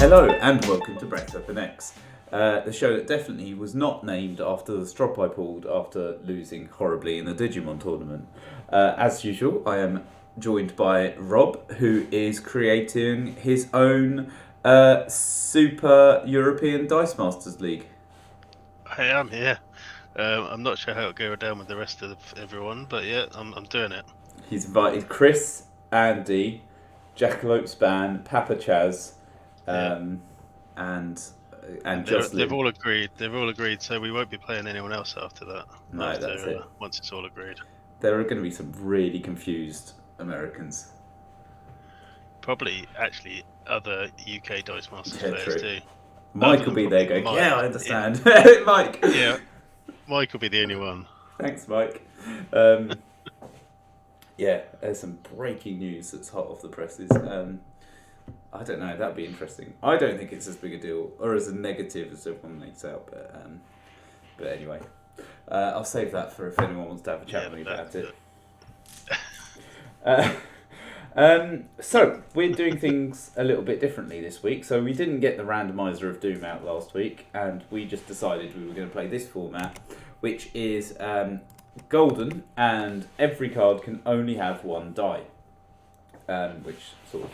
Hello and welcome to Breath Weapon X, the show that definitely was not named after the strop I pulled after losing horribly in the Digimon tournament. As usual, I am joined by Rob, who is creating his own Super European Dice Masters League. I am here. I'm not sure how it'll go down with the rest of everyone, but yeah, I'm doing it. He's invited Chris, Andy, Jackalope Span, Papa Chaz, and Jocelyn. They've all agreed. They've all agreed. So we won't be playing anyone else after that. No, that's it. Once it's all agreed. There are going to be some really confused Americans. Probably actually other UK Dice Masters players true. too. Mike will be there going, Mike. Yeah, I understand. Yeah. Mike. Yeah, Mike will be the only one. Thanks, Mike. Yeah, there's some breaking news that's hot off the presses. I don't know, that'd be interesting. I don't think it's as big a deal, or as a negative as everyone makes out, but anyway. I'll save that for if anyone wants to have a chat with me about it. So, we're doing things a little bit differently this week. So we didn't get the randomizer of Doom out last week, and we just decided we were going to play this format, which is golden, and every card can only have one die, which sort of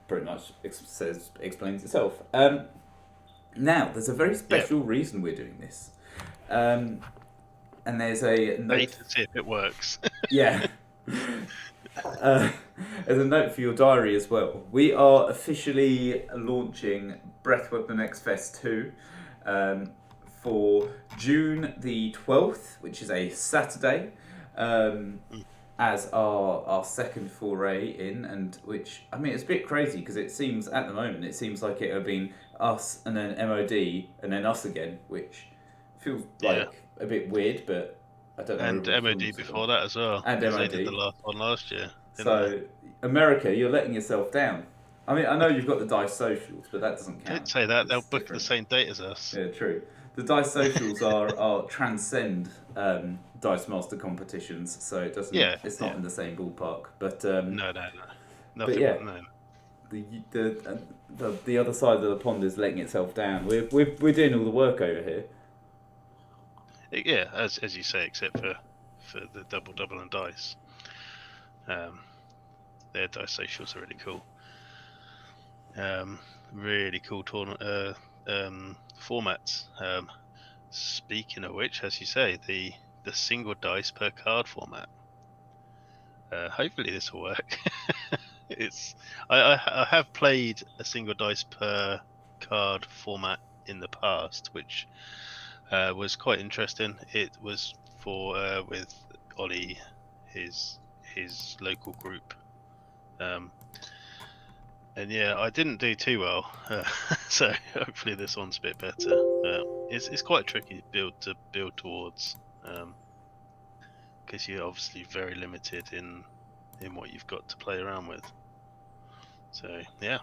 pretty much explains itself. Now, there's a very special reason we're doing this, and there's a note. Wait to see if it works. Yeah. As a note for your diary as well, we are officially launching Breath Weapon X Fest 2 for June the 12th, which is a Saturday, as our second foray in, and which, I mean, it's a bit crazy because it seems, at the moment, it seems like it would have been us and then MOD and then us again, which feels like a bit weird, but I don't know. And MOD before that as well. And MOD. They did the last one last year. So, America, you're letting yourself down. I mean, I know you've got the Dice Socials, but that doesn't count. Don't say that. They'll book the same date as us. Yeah, true. The Dice Socials are transcend Dice Master competitions, so it doesn't. Yeah, it's not in the same ballpark. But no. Nothing. But yeah, the other side of the pond is letting itself down. We're doing all the work over here. Yeah, as you say, except for the double and dice. Their Dice Socials are really cool. Really cool tournament formats. Speaking of which, as you say, the single dice per card format. Hopefully this will work. I have played a single dice per card format in the past, which was quite interesting. It was for with Ollie, his local group, and yeah, I didn't do too well. So hopefully this one's a bit better. It's quite tricky to build towards, because you're obviously very limited in what you've got to play around with. So yeah.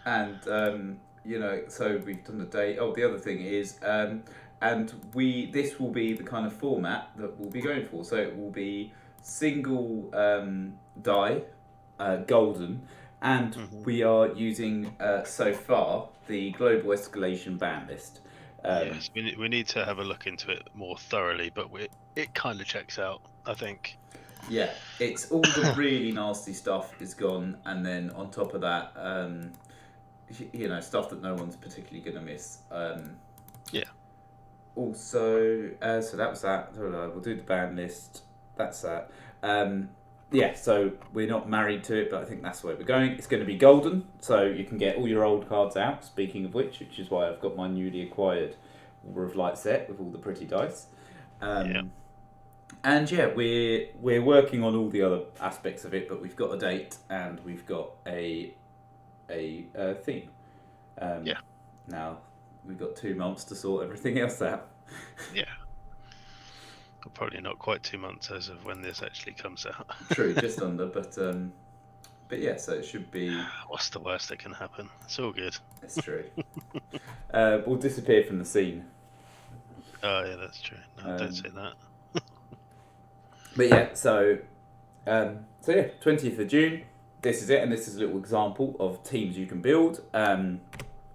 And so we've done the date. Oh, the other thing is, and this will be the kind of format that we'll be going for. So it will be single die, golden, and we are using so far the Global Escalation ban list. Yes, we need to have a look into it more thoroughly, but it kind of checks out, I think. Yeah, it's all the really nasty stuff is gone, and then on top of that, stuff that no one's particularly going to miss. Yeah. Also, so that was that. We'll do the ban list. That's that. Yeah, so we're not married to it, but I think that's where we're going. It's going to be golden, so you can get all your old cards out, speaking of which is why I've got my newly acquired War of Light set with all the pretty dice. And yeah, we're working on all the other aspects of it, but we've got a date and we've got a theme. Now, we've got 2 months to sort everything else out. Yeah. Probably not quite 2 months as of when this actually comes out. True, just under, but yeah, so it should be. What's the worst that can happen? It's all good. It's true. We'll disappear from the scene. Oh yeah, that's true. No, don't say that. But yeah, so yeah, 20th of June, this is it, and this is a little example of teams you can build.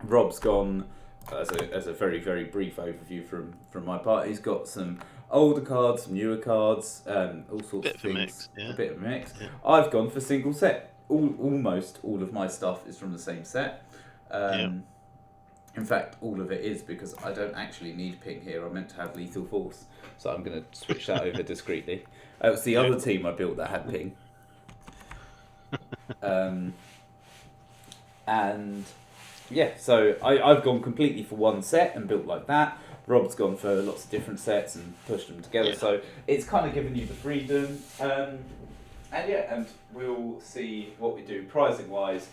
Rob's gone as a very very brief overview from my part. He's got some older cards, some newer cards, all sorts Bit of of a things. mix, yeah. A bit of a mix. Yeah. I've gone for single set. Almost all of my stuff is from the same set. In fact, all of it is because I don't actually need ping here. I meant to have lethal force, so I'm going to switch that over discreetly. It was the other team I built that had ping. And yeah, so I've gone completely for one set and built like that. Rob's gone for lots of different sets and pushed them together. Yeah. So it's kind of given you the freedom. And we'll see what we do pricing wise,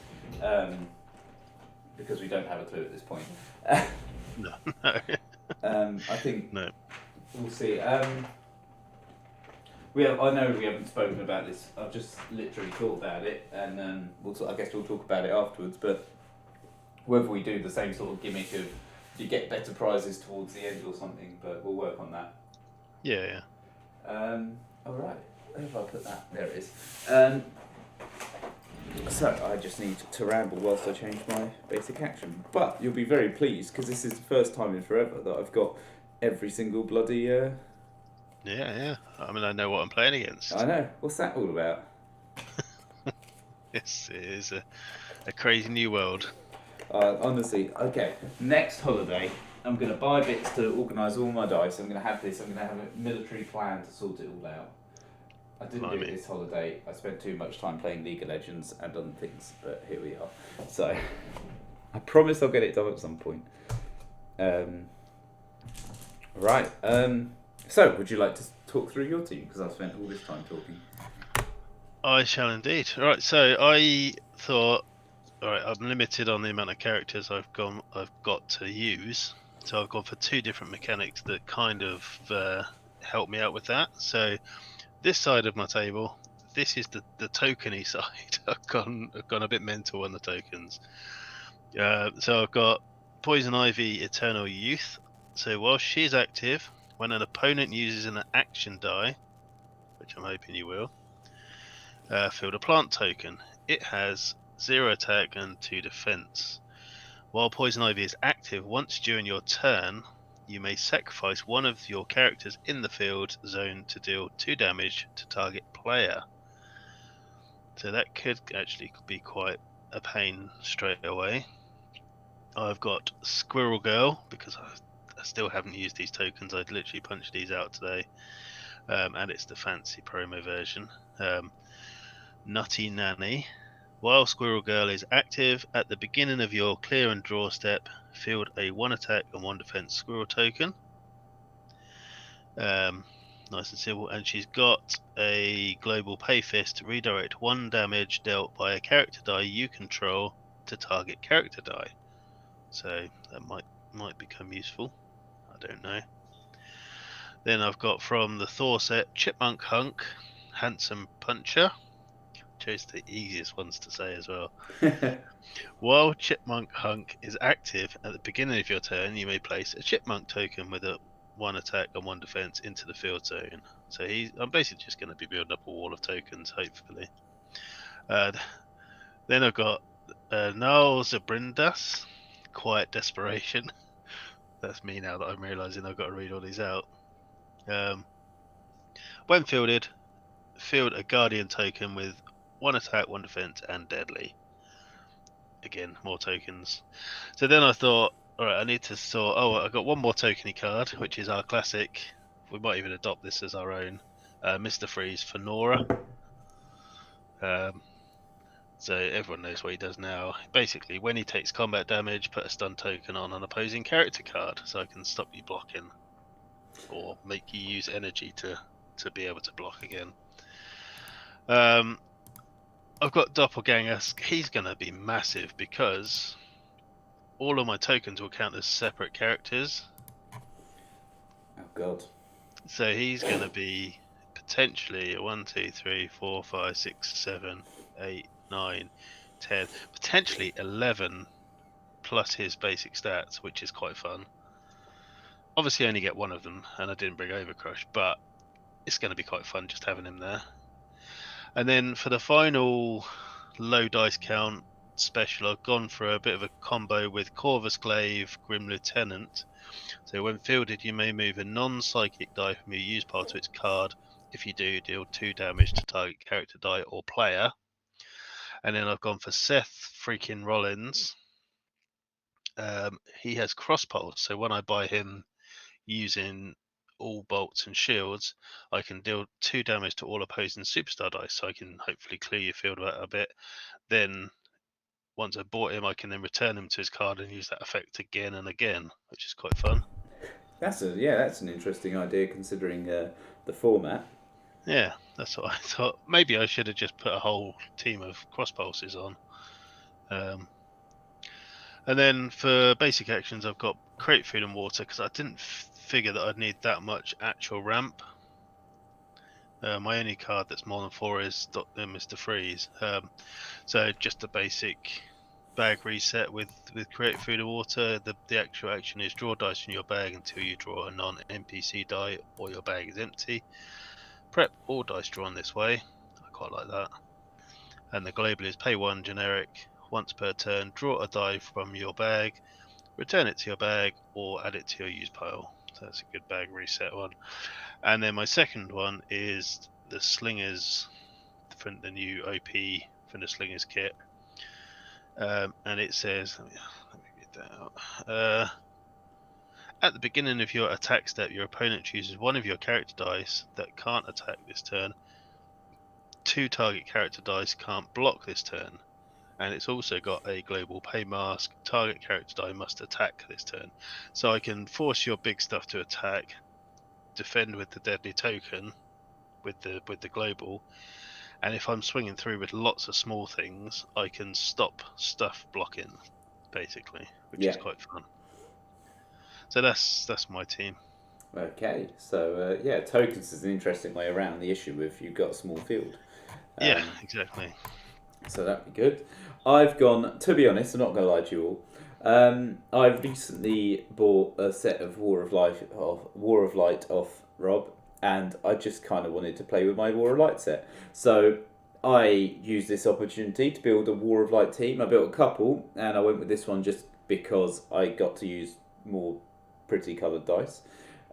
because we don't have a clue at this point. No. I think No. we'll see. I know we haven't spoken about this. I've just literally thought about it, and I guess we'll talk about it afterwards. But whether we do the same sort of gimmick of you get better prizes towards the end or something, but we'll work on that. Yeah. All right. Where have I put that? There it is. So I just need to ramble whilst I change my basic action. But you'll be very pleased because this is the first time in forever that I've got every single bloody. Yeah. I mean, I know what I'm playing against. I know. What's that all about? Yes, it is a crazy new world. Honestly, okay. Next holiday, I'm going to buy bits to organise all my dice. I'm going to have this. I'm going to have a military plan to sort it all out. I didn't do it this holiday. I spent too much time playing League of Legends and other things, but here we are. So, I promise I'll get it done at some point. Right. So, would you like to talk through your team? Because I've spent all this time talking. I shall indeed. Right, so I thought, alright, I'm limited on the amount of characters I've got to use. So I've gone for two different mechanics that kind of help me out with that. So this side of my table, this is the tokeny side. I've gone a bit mental on the tokens. So I've got Poison Ivy Eternal Youth. So while she's active, when an opponent uses an action die, which I'm hoping you will, field a plant token. It has 0 attack and 2 defense. While Poison Ivy is active, once during your turn, you may sacrifice one of your characters in the field zone to deal 2 damage to target player. So that could actually be quite a pain straight away. I've got Squirrel Girl, because I still haven't used these tokens. I'd literally punched these out today. And it's the fancy promo version. Nutty Nanny. While Squirrel Girl is active, at the beginning of your clear and draw step, field a 1 attack and 1 defense squirrel token. Nice and simple. And she's got a global pay fist to redirect 1 damage dealt by a character die you control to target character die. So that might become useful. I don't know. Then I've got from the Thor set, Chipmunk Hunk, Handsome Puncher. Chose the easiest ones to say as well. While Chipmunk Hunk is active, at the beginning of your turn, you may place a Chipmunk token with a 1 attack and 1 defense into the field zone. So I'm basically just going to be building up a wall of tokens, hopefully. Then I've got Niall Zabrindas, Quiet Desperation. That's me now that I'm realising I've got to read all these out. When fielded, field a Guardian token with 1 attack, 1 defense, and deadly. Again, more tokens. So then I thought, alright, I need to sort. Oh, I got one more tokeny card, which is our classic. We might even adopt this as our own. Mr. Freeze for Nora. So everyone knows what he does now. Basically, when he takes combat damage, put a stun token on an opposing character card, so I can stop you blocking, or make you use energy to be able to block again. I've got Doppelganger. He's going to be massive because all of my tokens will count as separate characters. Oh god. So he's going to be potentially 1, 2, 3, 4, 5, 6, 7, 8, 9, 10, potentially 11 plus his basic stats, which is quite fun. Obviously I only get one of them and I didn't bring Overcrush, but it's going to be quite fun just having him there. And then for the final low dice count special. I've gone for a bit of a combo with Corvus Glaive, Grim Lieutenant. So when fielded, you may move a non-psychic die from your use pile to its card. If you do, deal 2 damage to target character die or player. And then I've gone for Seth freaking Rollins. He has cross pulse, so when I buy him using all bolts and shields, I can deal 2 damage to all opposing superstar dice, so I can hopefully clear your field out a bit. Then once I've bought him, I can then return him to his card and use that effect again and again, which is quite fun. That's an interesting idea considering the format. Yeah, that's what I thought. Maybe I should have just put a whole team of cross pulses on. And then for basic actions, I've got Create Food and Water because I didn't figure that I'd need that much actual ramp. My only card that's more than 4 is Mr. Freeze. So just a basic bag reset with Create Food and Water. The actual action is draw dice from your bag until you draw a non-NPC die or your bag is empty. Prep all dice drawn this way. I quite like that. And the global is pay 1 generic. Once per turn, draw a die from your bag, return it to your bag, or add it to your use pile. So that's a good bag reset one. And then my second one is the Slingers, from the new OP from the Slingers kit. And it says, let me read that out. At the beginning of your attack step, your opponent chooses one of your character dice that can't attack this turn. 2 target character dice can't block this turn. And it's also got a global pay mask. Target character die must attack this turn. So I can force your big stuff to attack, defend with the deadly token, with the global, and if I'm swinging through with lots of small things, I can stop stuff blocking, basically, which is quite fun. So that's my team. Okay, so tokens is an interesting way around the issue if you've got a small field. Yeah, exactly. So that'd be good. I've gone, to be honest, I'm not going to lie to you all. I've recently bought a set of War of Light off Rob, and I just kind of wanted to play with my War of Light set. So I used this opportunity to build a War of Light team. I built a couple, and I went with this one just because I got to use more pretty coloured dice.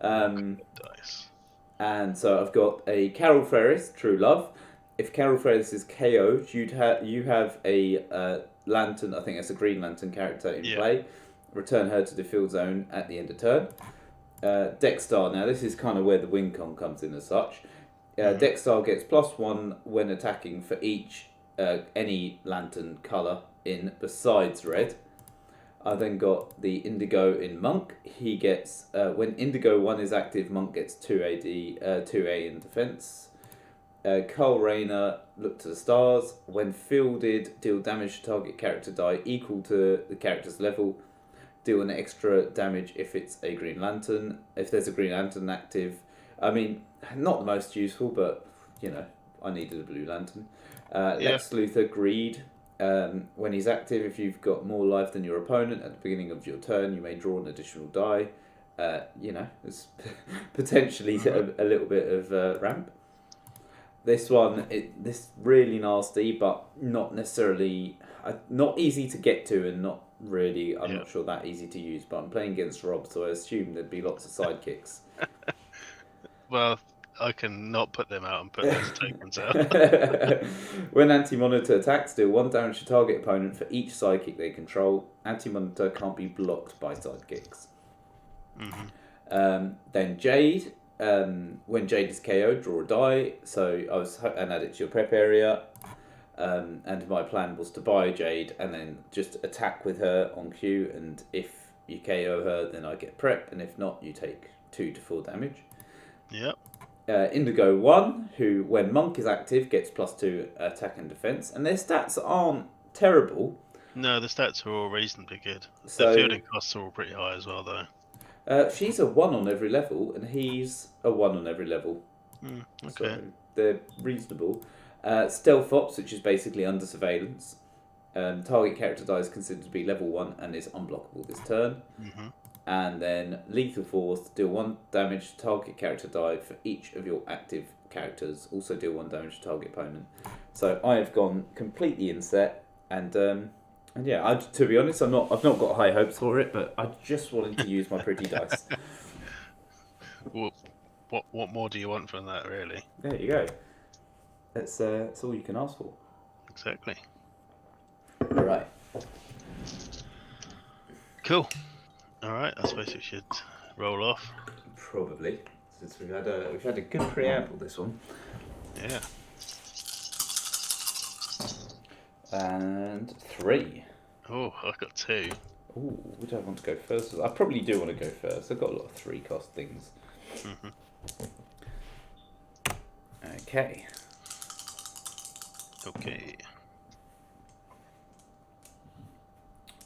Dice. And so I've got a Carol Ferris, True Love. If Carol Ferris is KO'd, you have a Lantern, I think that's a Green Lantern character in play. Return her to the field zone at the end of turn. Dexstar, now this is kind of where the win con comes in as such. Dexstar gets +1 when attacking for each any Lantern colour in besides red. I then got the Indigo in Monk. He gets, when Indigo 1 is active, Monk gets 2 AD, 2A in defense. Carl Rayner, Look to the Stars. When fielded, deal damage to target character die equal to the character's level. Deal an extra damage if it's a Green Lantern. If there's a Green Lantern active, I mean, not the most useful, but I needed a Blue Lantern. Lex Luthor, Greed. When he's active, if you've got more life than your opponent at the beginning of your turn, you may draw an additional die. It's potentially a little bit of ramp. This one, this really nasty, but not necessarily, not easy to get to, and not really, I'm not sure that easy to use. But I'm playing against Rob, so I assume there'd be lots of sidekicks. Well, I can not put them out and put those tokens out. When Anti-Monitor attacks, deal 1 damage to target opponent for each sidekick they control. Anti-Monitor can't be blocked by sidekicks. Then Jade. When Jade is KO'd, draw a die. And add it to your prep area. And my plan was to buy Jade and then just attack with her on cue. And if you KO her, then I get prep. And if not, you take 2 to 4 damage. Yep. Indigo 1, who when Monk is active gets +2 attack and defense, and their stats aren't terrible. No, the stats are all reasonably good. The fielding costs are all pretty high as well, though. She's a 1 on every level, and he's a 1 on every level. Okay. So they're reasonable. Stealth Ops, which is basically under surveillance. Target character die is considered to be level 1 and is unblockable this turn. And then Lethal Force, deal 1 damage to target character die for each of your active characters. Also deal 1 damage to target opponent. So I have gone completely inset, and yeah, to be honest, I've not got high hopes for it, but I just wanted to use my pretty dice. Well, what more do you want from that, really? There you go. That's all you can ask for. Exactly. Right. Cool. All right. I suppose we should roll off. Probably, since we've had a good preamble this one. Yeah. And 3. Oh, I got 2. Ooh, would I want to go first? I probably do want to go first. I've got a lot of 3 cost things. Mm-hmm. Okay. Okay.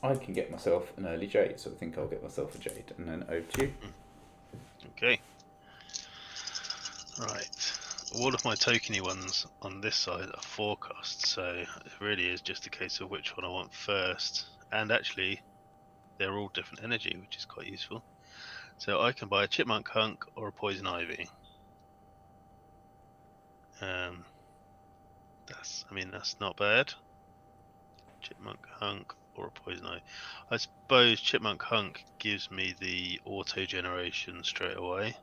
I can get myself an early jade, so I think I'll get myself a jade, and then over to you. Okay. Right. All of my tokeny ones on this side are 4 costs, so it really is just a case of which one I want first. And actually, they're all different energy, which is quite useful. So I can buy a chipmunk hunk or a poison ivy. That's not bad. Chipmunk hunk or a poison ivy. I suppose chipmunk hunk gives me the auto generation straight away,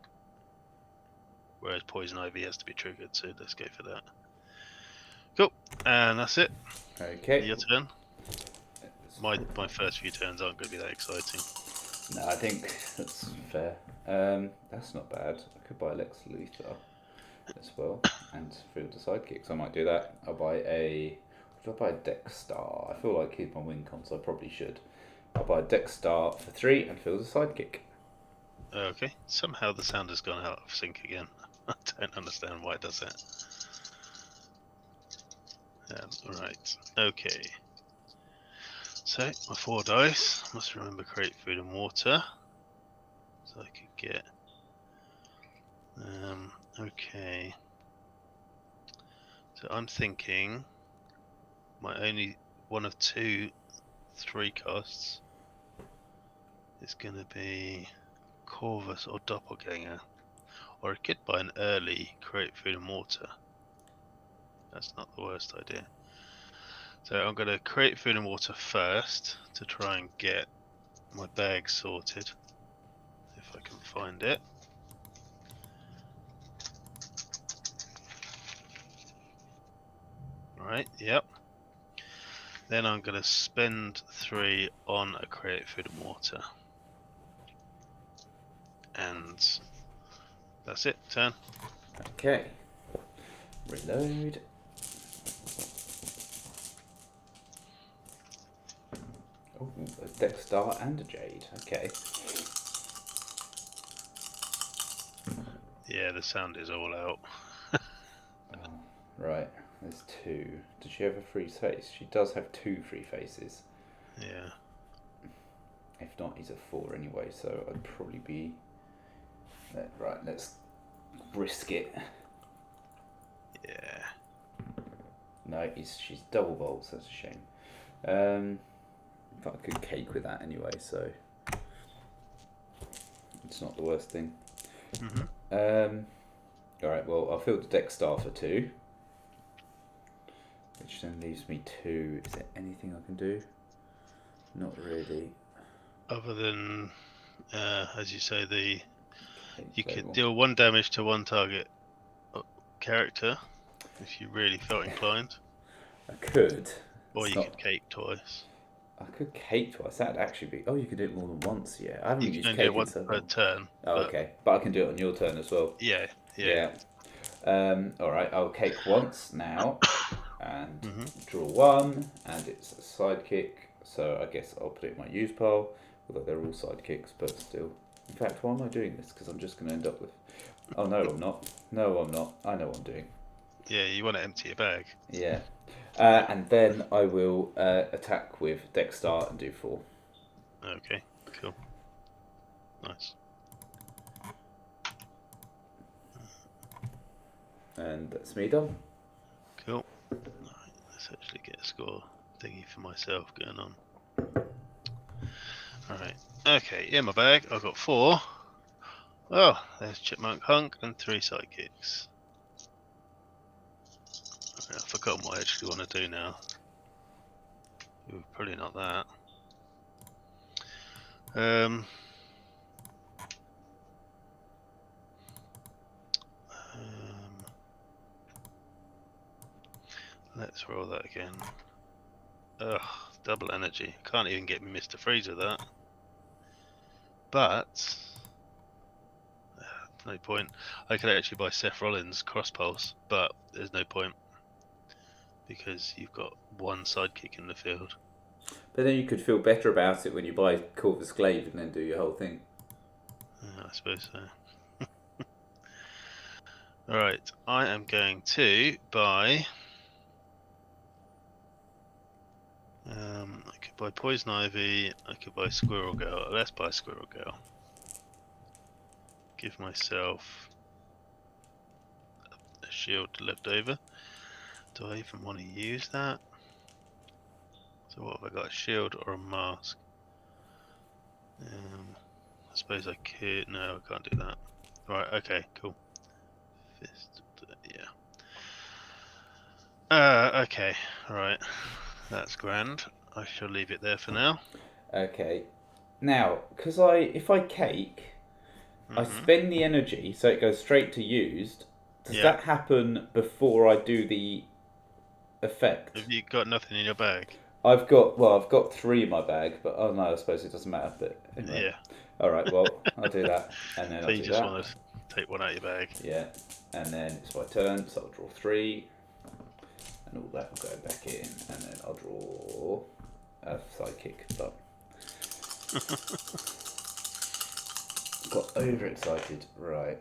whereas poison ivy has to be triggered. So let's go for that. Cool, and that's it. Okay. Your turn. My first few turns aren't going to be that exciting. No, I think that's fair. That's not bad. I could buy Lex Luthor as well, and Field the Sidekicks. I might do that. I'll buy a. Should I buy a Deck Star? I feel like he's my win con, so I probably should. I'll buy a Deck Star for 3 and Field the Sidekick. Okay. Somehow the sound has gone out of sync again. I don't understand why it does that. Right. Okay. So my 4 dice. Must remember create food and water. So I could get. Okay. So I'm thinking my only one of 2 3 costs is going to be Corvus or Doppelganger. Or I could buy an early create food and water. That's not the worst idea. So I'm going to create food and water first to try and get my bag sorted. If I can find it. Right, yep. Then I'm going to spend 3 on a create food and water. And that's it, turn. Okay. Reload. Oh, a Deck Star and a Jade. Okay. Yeah, the sound is all out. Right. There's 2. Does she have a free face? She does have 2 free faces. Yeah. If not, he's a 4 anyway, so I'd probably be. Right, let's risk it. Yeah. No, she's double bolts, that's a shame. But I could cake with that anyway, so it's not the worst thing. Mm-hmm. Alright, well, I'll field the Deck Star for 2. Which then leaves me 2. Is there anything I can do? Not really. Other than, as you say, you Label. could deal 1 damage to 1 target character if you really felt inclined. I could. Or you could cake twice. I could cake twice. That'd actually be. Oh, you could do it more than once. Yeah, I haven't You used can cake do 1 in per turn. Oh, okay, but I can do it on your turn as well. Yeah. All right, I'll cake once now, and draw 1, and it's a sidekick. So I guess I'll put it in my use pile. Although they're all sidekicks, but still. In fact, why am I doing this? Because I'm just going to end up with. Oh no, I'm not. No, I'm not. I know what I'm doing. Yeah, you want to empty your bag. Yeah. And then I will attack with Deck Star and do 4. Okay, cool. Nice. And that's me done. Cool. Alright, let's actually get a score thingy for myself going on. Alright, okay, in my bag I've got 4. Oh, there's Chipmunk Hunk and 3 sidekicks. I've forgotten what I actually want to do now. Ooh, probably not that. Um, let's roll that again. Ugh, double energy. Can't even get Mr. Freeze with that. But no point. I could actually buy Seth Rollins Cross Pulse, but there's no point because you've got one sidekick in the field. But then you could feel better about it when you buy Corvus Glaive and then do your whole thing. I suppose so. Alright, I am going to buy. I could buy Poison Ivy, I could buy Squirrel Girl. Let's buy Squirrel Girl. Give myself a shield left over. Do I even want to use that? So what have I got, a shield or a mask? I suppose I could, no I can't do that. Right, okay, cool. Fist, yeah. Okay, right. That's grand. I shall leave it there for now. Okay. Now, because if I cake, I spend the energy, so it goes straight to used. Does that happen before I do the effect? Have you got nothing in your bag? I've got 3 in my bag, but oh no, I suppose it doesn't matter. But anyway, all right. Well, I'll do that, and then So I'll you do just that. want to take one out of your bag? Yeah, and then it's my turn, so I'll draw 3, and all that will go back in, and then I'll draw a sidekick. But got overexcited. Right,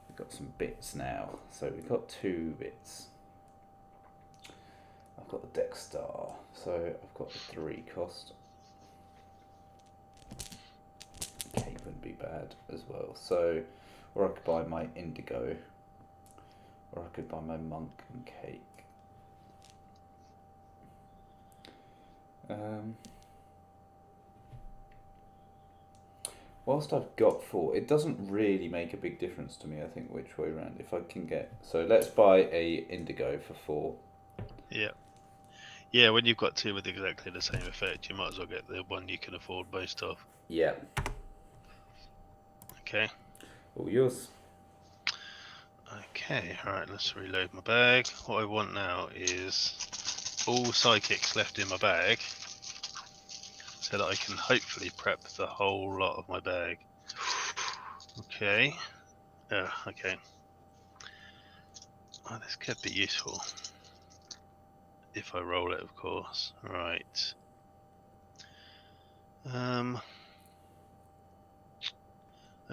we've got some bits now. So we've got 2 bits. I've got the Dex Star, so I've got the 3 cost. Cake wouldn't be bad as well. So, or I could buy my Indigo, or I could buy my Monk and Cake. Whilst I've got 4, it doesn't really make a big difference to me, I think, which way around. If I can get... So let's buy a Indigo for 4. Yeah. Yeah, when you've got 2 with exactly the same effect, you might as well get the one you can afford most of. Yeah. Okay. All yours. Okay, alright, let's reload my bag. What I want now is all sidekicks left in my bag so that I can hopefully prep the whole lot of my bag. Okay. Okay. Oh, this could be useful. If I roll it, of course. Right. I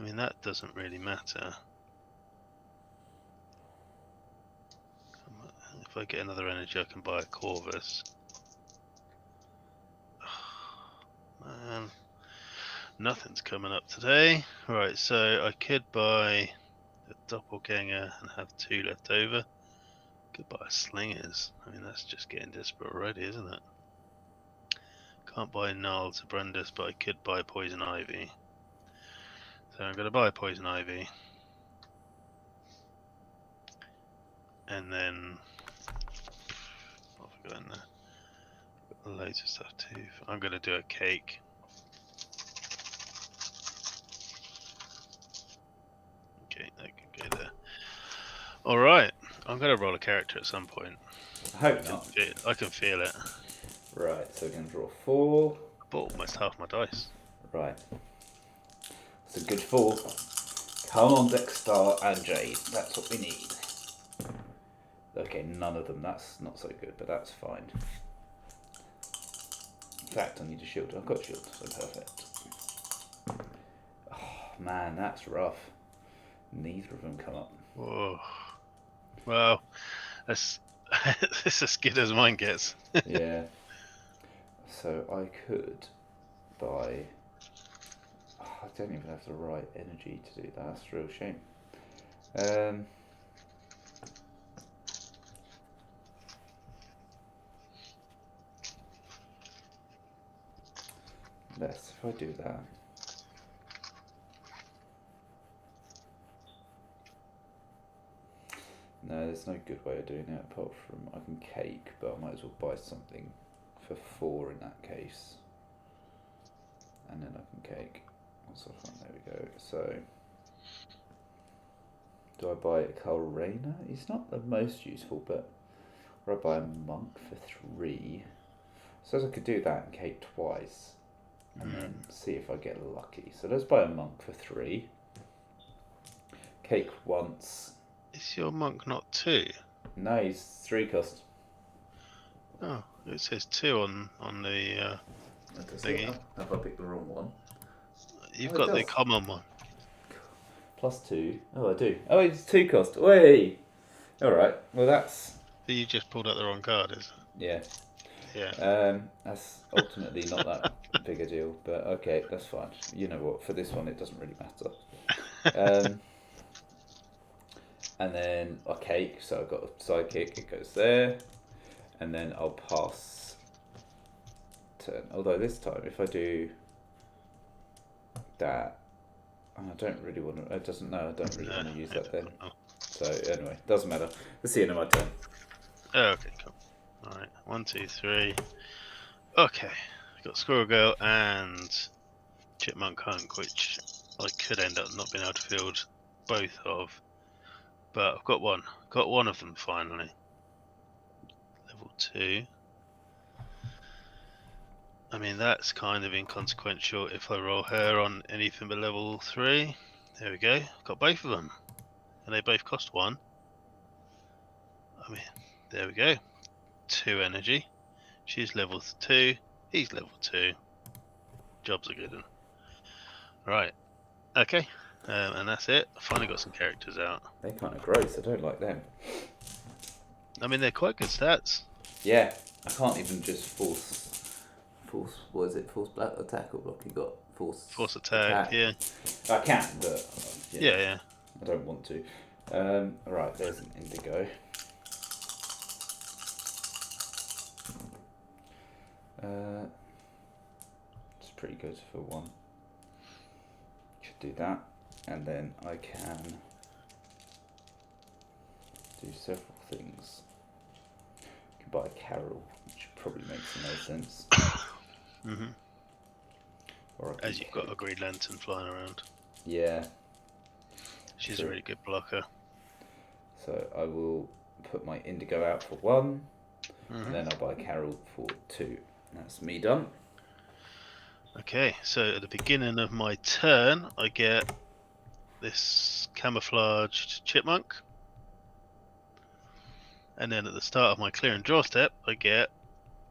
mean, that doesn't really matter. If I get another energy, I can buy a Corvus. Man, nothing's coming up today. Right, so I could buy a doppelganger and have 2 left over. Could buy a slingers. I mean, that's just getting desperate already, isn't it? Can't buy Null to Brandis, but I could buy Poison Ivy. So I'm going to buy Poison Ivy. And then... what have I got in there? Loads of stuff too. I'm going to do a cake. Okay, that can go there. Alright, I'm going to roll a character at some point. I hope not. I can feel it. Right, so we're going to draw 4. I bought almost half my dice. Right. It's a good 4. Come on, Dexter and Jade. That's what we need. Okay, none of them. That's not so good, but that's fine. In fact, I need a shield. I've got a shield, so perfect. Oh, man, that's rough. Neither of them come up. Whoa. Well, that's it's as good as mine gets. Yeah. So I could buy... Oh, I don't even have the right energy to do that. That's a real shame. If I do that. No, there's no good way of doing it apart from I can cake, but I might as well buy something for 4 in that case. And then I can cake. What's that one? There we go. So, do I buy a Kalraina? He's not the most useful, but or I buy a monk for 3. So I could do that and cake twice, and then see if I get lucky. So let's buy a monk for 3. Cake once. Is your monk not 2? No, he's 3 cost. Oh, it says 2 on the thingy. Have I picked the wrong one? You've Oh, it got the does. common one. +2. Oh, I do. Oh, it's 2 cost. Way. All right. Well, that's You just pulled out the wrong card, is it? yeah. Yeah. That's ultimately not that big a deal, but okay, that's fine. You know what? For this one, it doesn't really matter. And then a cake. So I've got a sidekick. It goes there, and then I'll pass turn. Although this time, if I do that, I don't really want to. It doesn't. No, I don't really want to use that then. So anyway, doesn't matter. Let's see the end of my turn. Oh, okay, cool. Alright, 1, 2, 3. Okay, got Squirrel Girl and Chipmunk Hunk, which I could end up not being able to field both of. But I've got one. Got one of them finally. Level 2. I mean, that's kind of inconsequential if I roll her on anything but level 3. There we go. Got both of them. And they both cost 1. I mean, there we go. 2 energy. She's level 2. He's level 2. Job's a good one. Right. Okay. And that's it. I finally got some characters out. They're kind of gross. I don't like them. I mean, they're quite good stats. Yeah, I can't even just force. What is it? Force black attack or block? You got force attack. Yeah. I can, but Yeah. I don't want to. Right, there's an indigo. It's pretty good for 1. Should do that, and then I can do several things. I can buy a Carol, which probably makes no sense. Or As you've got a Green Lantern flying around. Yeah. She's a really good blocker. So I will put my indigo out for 1, and then I'll buy Carol for 2. That's me done. Okay, so at the beginning of my turn, I get this camouflaged chipmunk. And then at the start of my clear and draw step, I get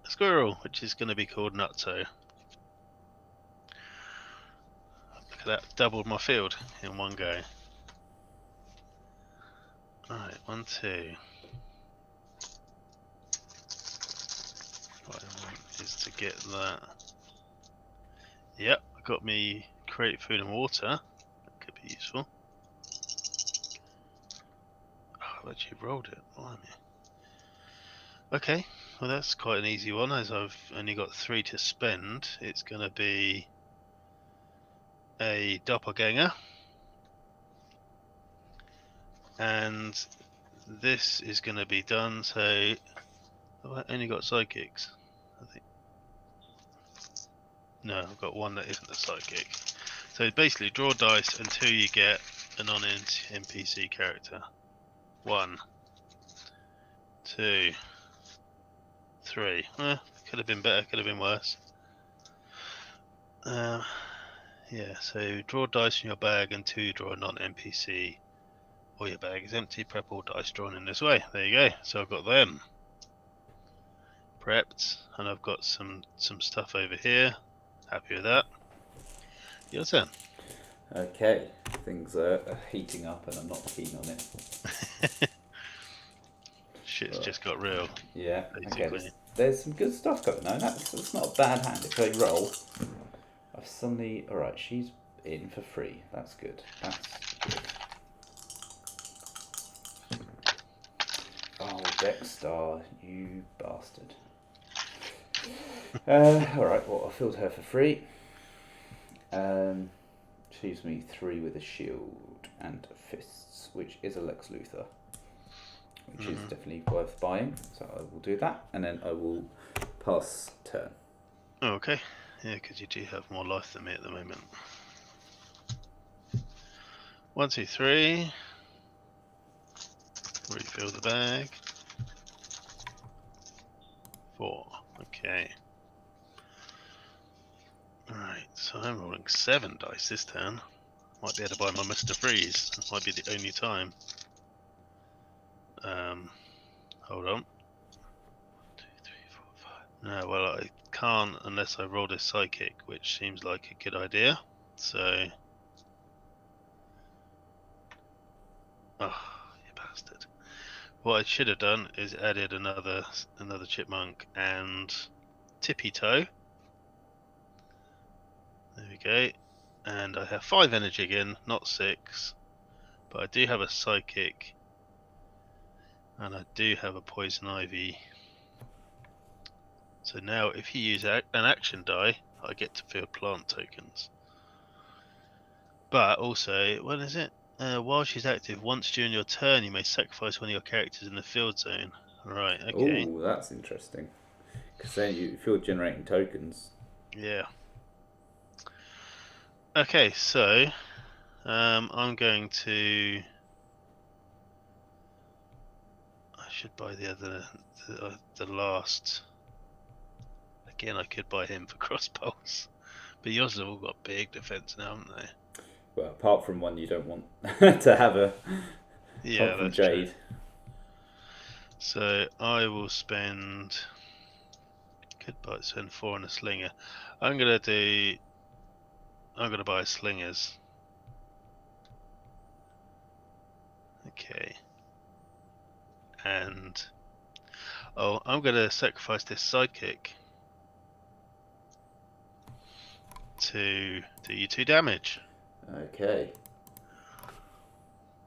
a squirrel, which is going to be called Nutso. Look at that, doubled my field in one go. Alright, 1, 2. What I want is to get that. Yep, I got me create food and water. That could be useful. Oh, I've actually rolled it. Blimey. Okay, well that's quite an easy one, as I've only got 3 to spend. It's going to be a doppelganger, and this is going to be done. So I've only got sidekicks, I think. No, I've got one that isn't a sidekick. So basically, draw dice until you get a non-NPC character. 1, 2, 3. Could have been better, could have been worse. Yeah, so draw dice from your bag until you draw a non-NPC, or your bag is empty. Prep all dice drawn in this way. There you go. So I've got them prepped, and I've got some stuff over here. Happy with that. Your turn. Okay, things are heating up, and I'm not keen on it. Shit's just got real. Yeah. Basically. Okay. There's some good stuff going on. That's not a bad hand. If I roll, I've suddenly. All right, she's in for free. That's good. That's good. Oh, Dexter, you bastard. Alright, well, I filled her for free. Choose me 3 with a shield and fists, which is a Lex Luthor. which is definitely worth buying. So I will do that, and then I will pass turn. Okay. Yeah, because you do have more life than me at the moment. 1, 2, 3. Refill the bag. 4. Okay. Right, so I'm rolling 7 dice this turn. Might be able to buy my Mr. Freeze. That might be the only time. Hold on. 1, 2, 3, 4, 5. No, well, I can't unless I roll this psychic, which seems like a good idea. So. Oh, you bastard. What I should have done is added another chipmunk and Tippy Toe. There we go. And I have 5 energy again, not 6. But I do have a psychic. And I do have a poison ivy. So now if you use an action die, I get to field plant tokens. But also, when is it? While she's active, once during your turn, you may sacrifice one of your characters in the field zone. Right, okay. Oh, that's interesting. Because then if you're generating tokens. Yeah. Okay, so I'm going to. I should buy the last. Again, I could buy him for crossbows, but yours have all got big defense now, haven't they? Well, apart from one you don't want to have a. Yeah, apart from that's Jade. true. So I will spend. Could spend 4 on a slinger. I'm gonna buy slingers. Okay. And I'm gonna sacrifice this sidekick to do you 2 damage. Okay.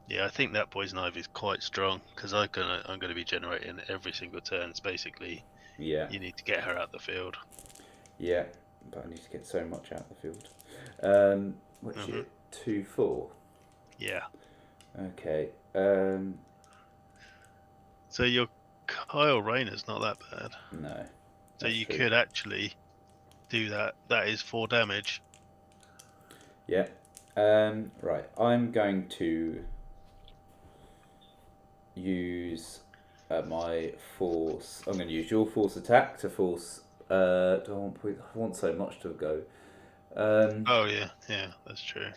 Yeah, I think that poison ivy is quite strong because I'm gonna be generating every single turn. It's basically Yeah. you need to get her out the field. Yeah, but I need to get so much out of the field. What's it? 2-4. Yeah. Okay. So your Kyle Rayner's not that bad. No. So you true. could actually do that. That is 4 damage. Yeah. Right. I'm going to use my force. I'm going to use your force attack to force. I want so much to go. Oh yeah, that's true.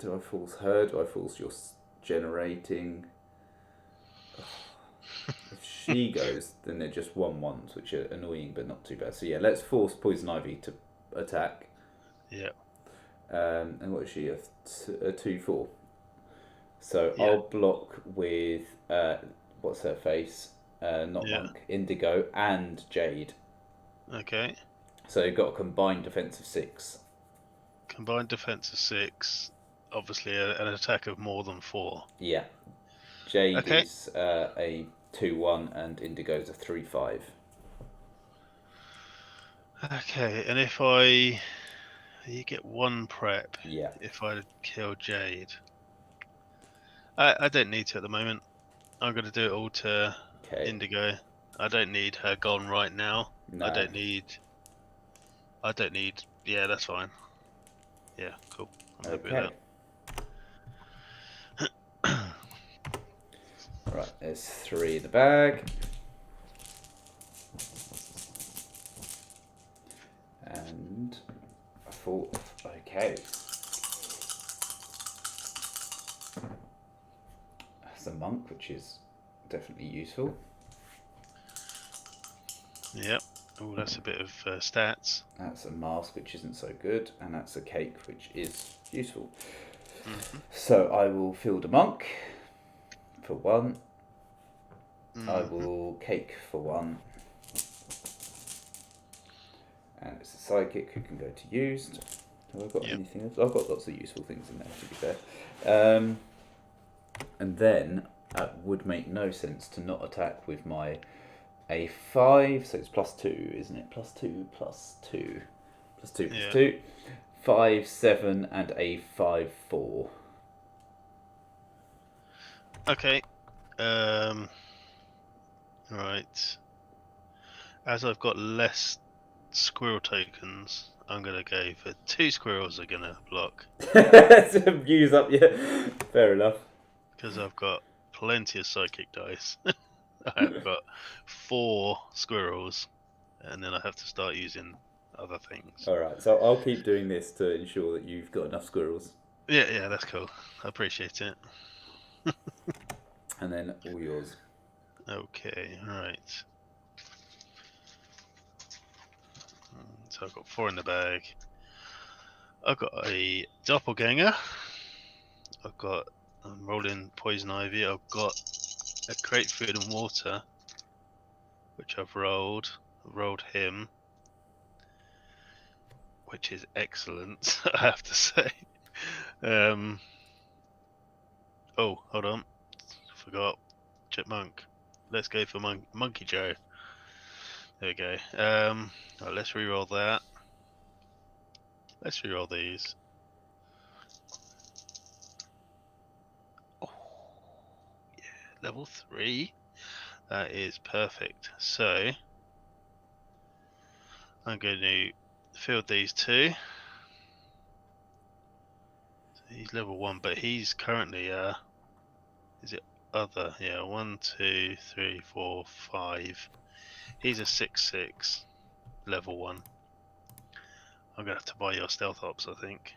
Do I force her? Do I force your generating? If she goes, then they're just 1/1s, which are annoying but not too bad. So yeah, let's force Poison Ivy to attack. Yeah. And what is she? A 2/4. So Yeah. I'll block with what's her face? Not Monk, Indigo, and Jade. Okay. So you've got a combined defense of 6. Combined defense of 6. Obviously, an attack of more than 4. Yeah. Jade is a 2/1 and Indigo's a 3/5. Okay, and you get 1 prep. Yeah. If I kill Jade, I don't need to at the moment. I'm going to do it all to Indigo. I don't need her gone right now. No. I don't need. Yeah, that's fine. Yeah, cool. I'm happy with that. Right, there's 3 in the bag. And a 4th. Okay. That's a monk, which is definitely useful. Yep. Oh, that's a bit of stats. That's a mask, which isn't so good. And that's a cake, which is useful. So I will field a monk for 1. I will cake for 1. And it's a psychic who can go to used. Have I got anything else? I've got lots of useful things in there, to be fair. And then it would make no sense to not attack with my A5, so it's +2, isn't it? +2, +2. +2, +2. 5, 7, and A5, 4. Okay. Right. As I've got less squirrel tokens, I'm gonna go for 2 squirrels are gonna block To use up, yeah. Fair enough. because I've got plenty of psychic dice. I've got 4 squirrels, and then I have to start using other things. Alright, so I'll keep doing this to ensure that you've got enough squirrels. Yeah, that's cool. I appreciate it. And then all yours. Okay, right. So I've got 4 in the bag. I've got a doppelganger. I'm rolling poison ivy. I've got a create food and water, which I've rolled. I've rolled him, which is excellent, I have to say. Oh, hold on. Forgot. Chipmunk. Let's go for Monkey Joe. There we go. Right, let's re-roll that. Let's re-roll these. Oh, yeah, level 3. That is perfect. So, I'm going to field these 2. So he's level 1, but he's currently, is it other? Yeah, 1, 2, 3, 4, 5. He's a 6/6, level 1. I'm going to have to buy your stealth ops, I think.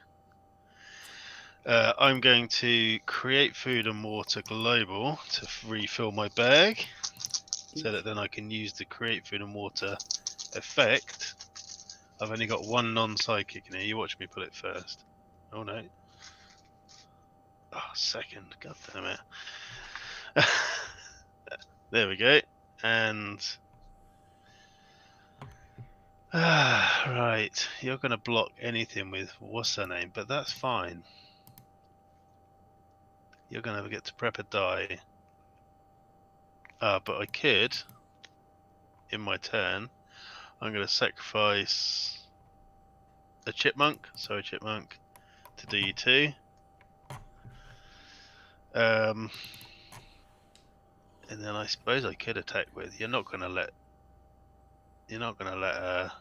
I'm going to create food and water global to refill my bag, so that then I can use the create food and water effect. I've only got 1 non-psychic in here. You watch me put it first. Oh no. Oh, second. God damn it. There we go. And right, you're going to block anything with what's her name, but that's fine. You're going to get to prep a die. But I could, in my turn, I'm going to sacrifice a chipmunk. Sorry, chipmunk, to do you 2. And then I suppose I could attack with. You're not going to let a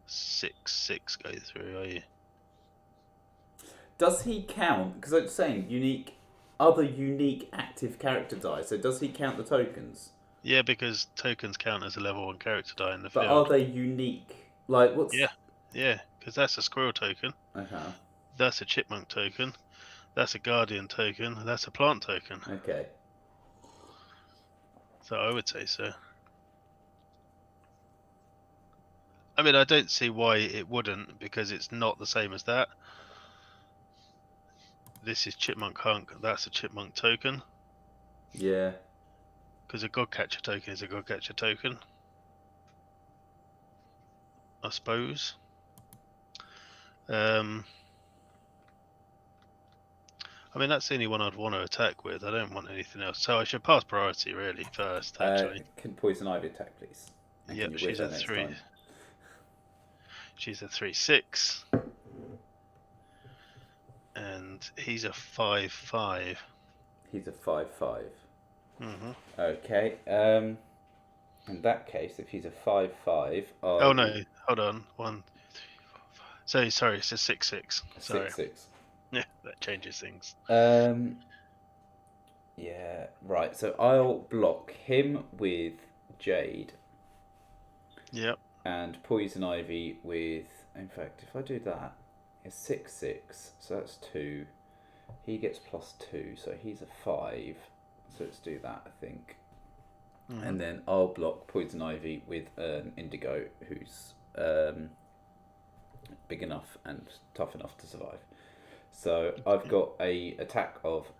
6/6 go through, are you? Does he count? Because I'm saying other unique active character die. So does he count the tokens? Yeah, because tokens count as a level 1 character die in the But field. are they unique? Like what's? Yeah, because that's a squirrel token. Okay. That's a chipmunk token. That's a guardian token. That's a plant token. Okay. So I would say so. I mean, I don't see why it wouldn't, because it's not the same as that. This is chipmunk hunk. That's a chipmunk token. Yeah. Because a godcatcher token is a godcatcher token, I suppose. I mean, that's the only one I'd want to attack with. I don't want anything else. So I should pass priority, really, first, actually. Can poison ivy attack, please? And Yep, can you whip she's a her next 3. time? She's a 3/6. And he's a 5/5. He's a 5/5. Mm-hmm. Okay. In that case, if he's a 5/5, Oh no, hold on. 1, 2, 3, 4, 5. So sorry, it's a 6/6. Sorry. 6/6. Yeah, that changes things. Yeah. Right. So I'll block him with Jade. Yep. And poison ivy with. In fact, if I do that, it's 6/6. So that's 2. He gets +2, so he's a 5. So let's do that, I think. Mm-hmm. And then I'll block poison ivy with an indigo who's big enough and tough enough to survive. So I've got a attack of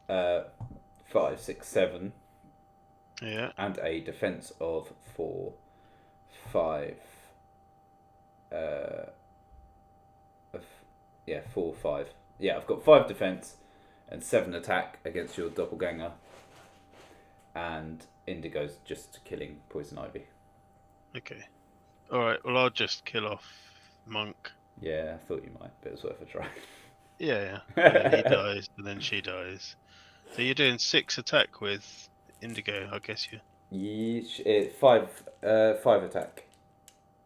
5, 6, 7. Yeah. And a defense of 4, 5. 4, 5. Yeah, I've got 5 defense and 7 attack against your doppelganger. And Indigo's just killing poison ivy. Okay. Alright, well, I'll just kill off Monk. Yeah, I thought you might, but it was worth a try. Yeah. And then he dies, and then she dies. So you're doing 6 attack with Indigo, I guess you. Five attack.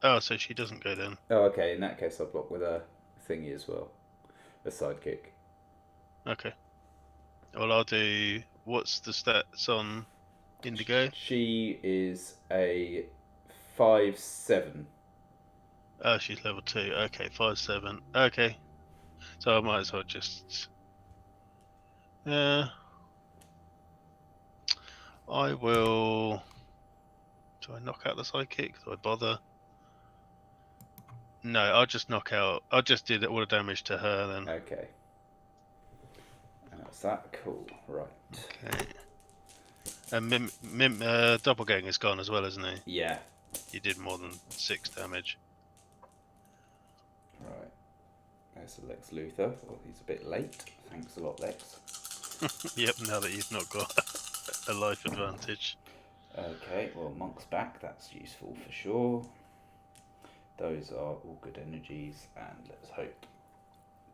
Oh, so she doesn't go then. Oh, okay. In that case, I'll block with a thingy as well, a sidekick. Okay. Well, I'll do. What's the stats on Indigo? She is a 5/7. Oh, she's level 2. Okay, 5/7. Okay. So I might as well just. I will. Do I knock out the sidekick? Do I bother? No, I'll just knock out. I'll just do all the damage to her then. Okay. And that's that. Cool. Right. Okay. And Doppelganger's gone as well, isn't he? Yeah. He did more than 6 damage. Right. There's Lex Luthor. Well, he's a bit late. Thanks a lot, Lex. Yep, now that you've not got a life advantage. Okay, well, Monk's back. That's useful for sure. Those are all good energies, and let's hope.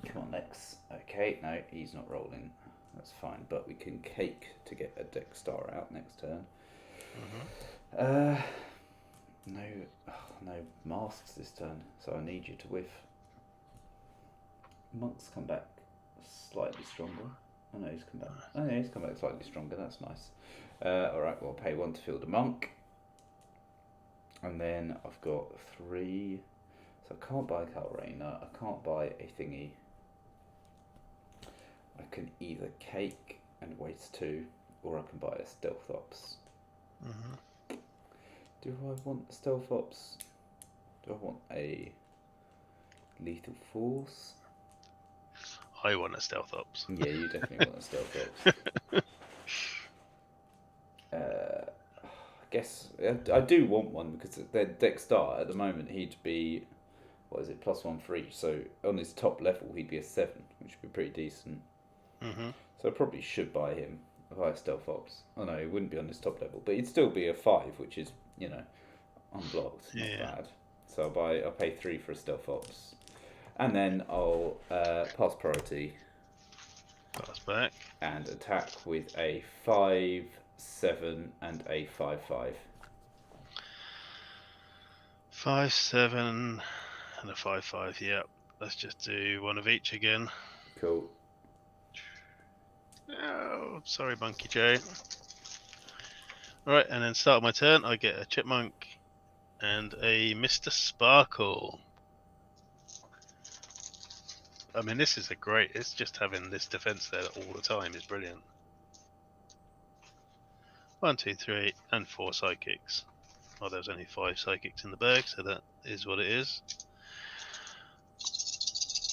Come on, Lex. Okay, no, he's not rolling. That's fine, but we can cake to get a Dex Star out next turn. No masks this turn, so I need you to whiff. Monk's come back slightly stronger. Oh no, he's come back. Oh yeah, he's come back slightly stronger. That's nice. Alright, well, pay 1 to field a monk. And then I've got 3. So I can't buy a Calrainer. I can't buy a thingy. I can either cake and waste 2, or I can buy a Stealth Ops. Do I want Stealth Ops? Do I want a Lethal Force? I want a Stealth Ops. Yeah, you definitely want a Stealth Ops. I guess I do want one because their Dex Star at the moment he'd be, what is it, +1 for each. So on his top level he'd be a 7, which would be pretty decent. So I probably should buy him a Stealth Ops. Oh no, he wouldn't be on his top level, but he'd still be a 5, which is, you know, unblocked, not bad. So I'll pay 3 for a Stealth Ops, and then I'll pass priority. Pass back. And attack with a 5/7 and a 5/5. 5/7 and a 5/5. Yep. Let's just do one of each again. Cool. Oh, sorry, Monkey Joe. Right, and then start my turn. I get a Chipmunk and a Mr. Sparkle. I mean, this is it's just having this defense there all the time is brilliant. 1, 2, 3, and 4 psychics. Well, there's only 5 psychics in the bag, so that is what it is.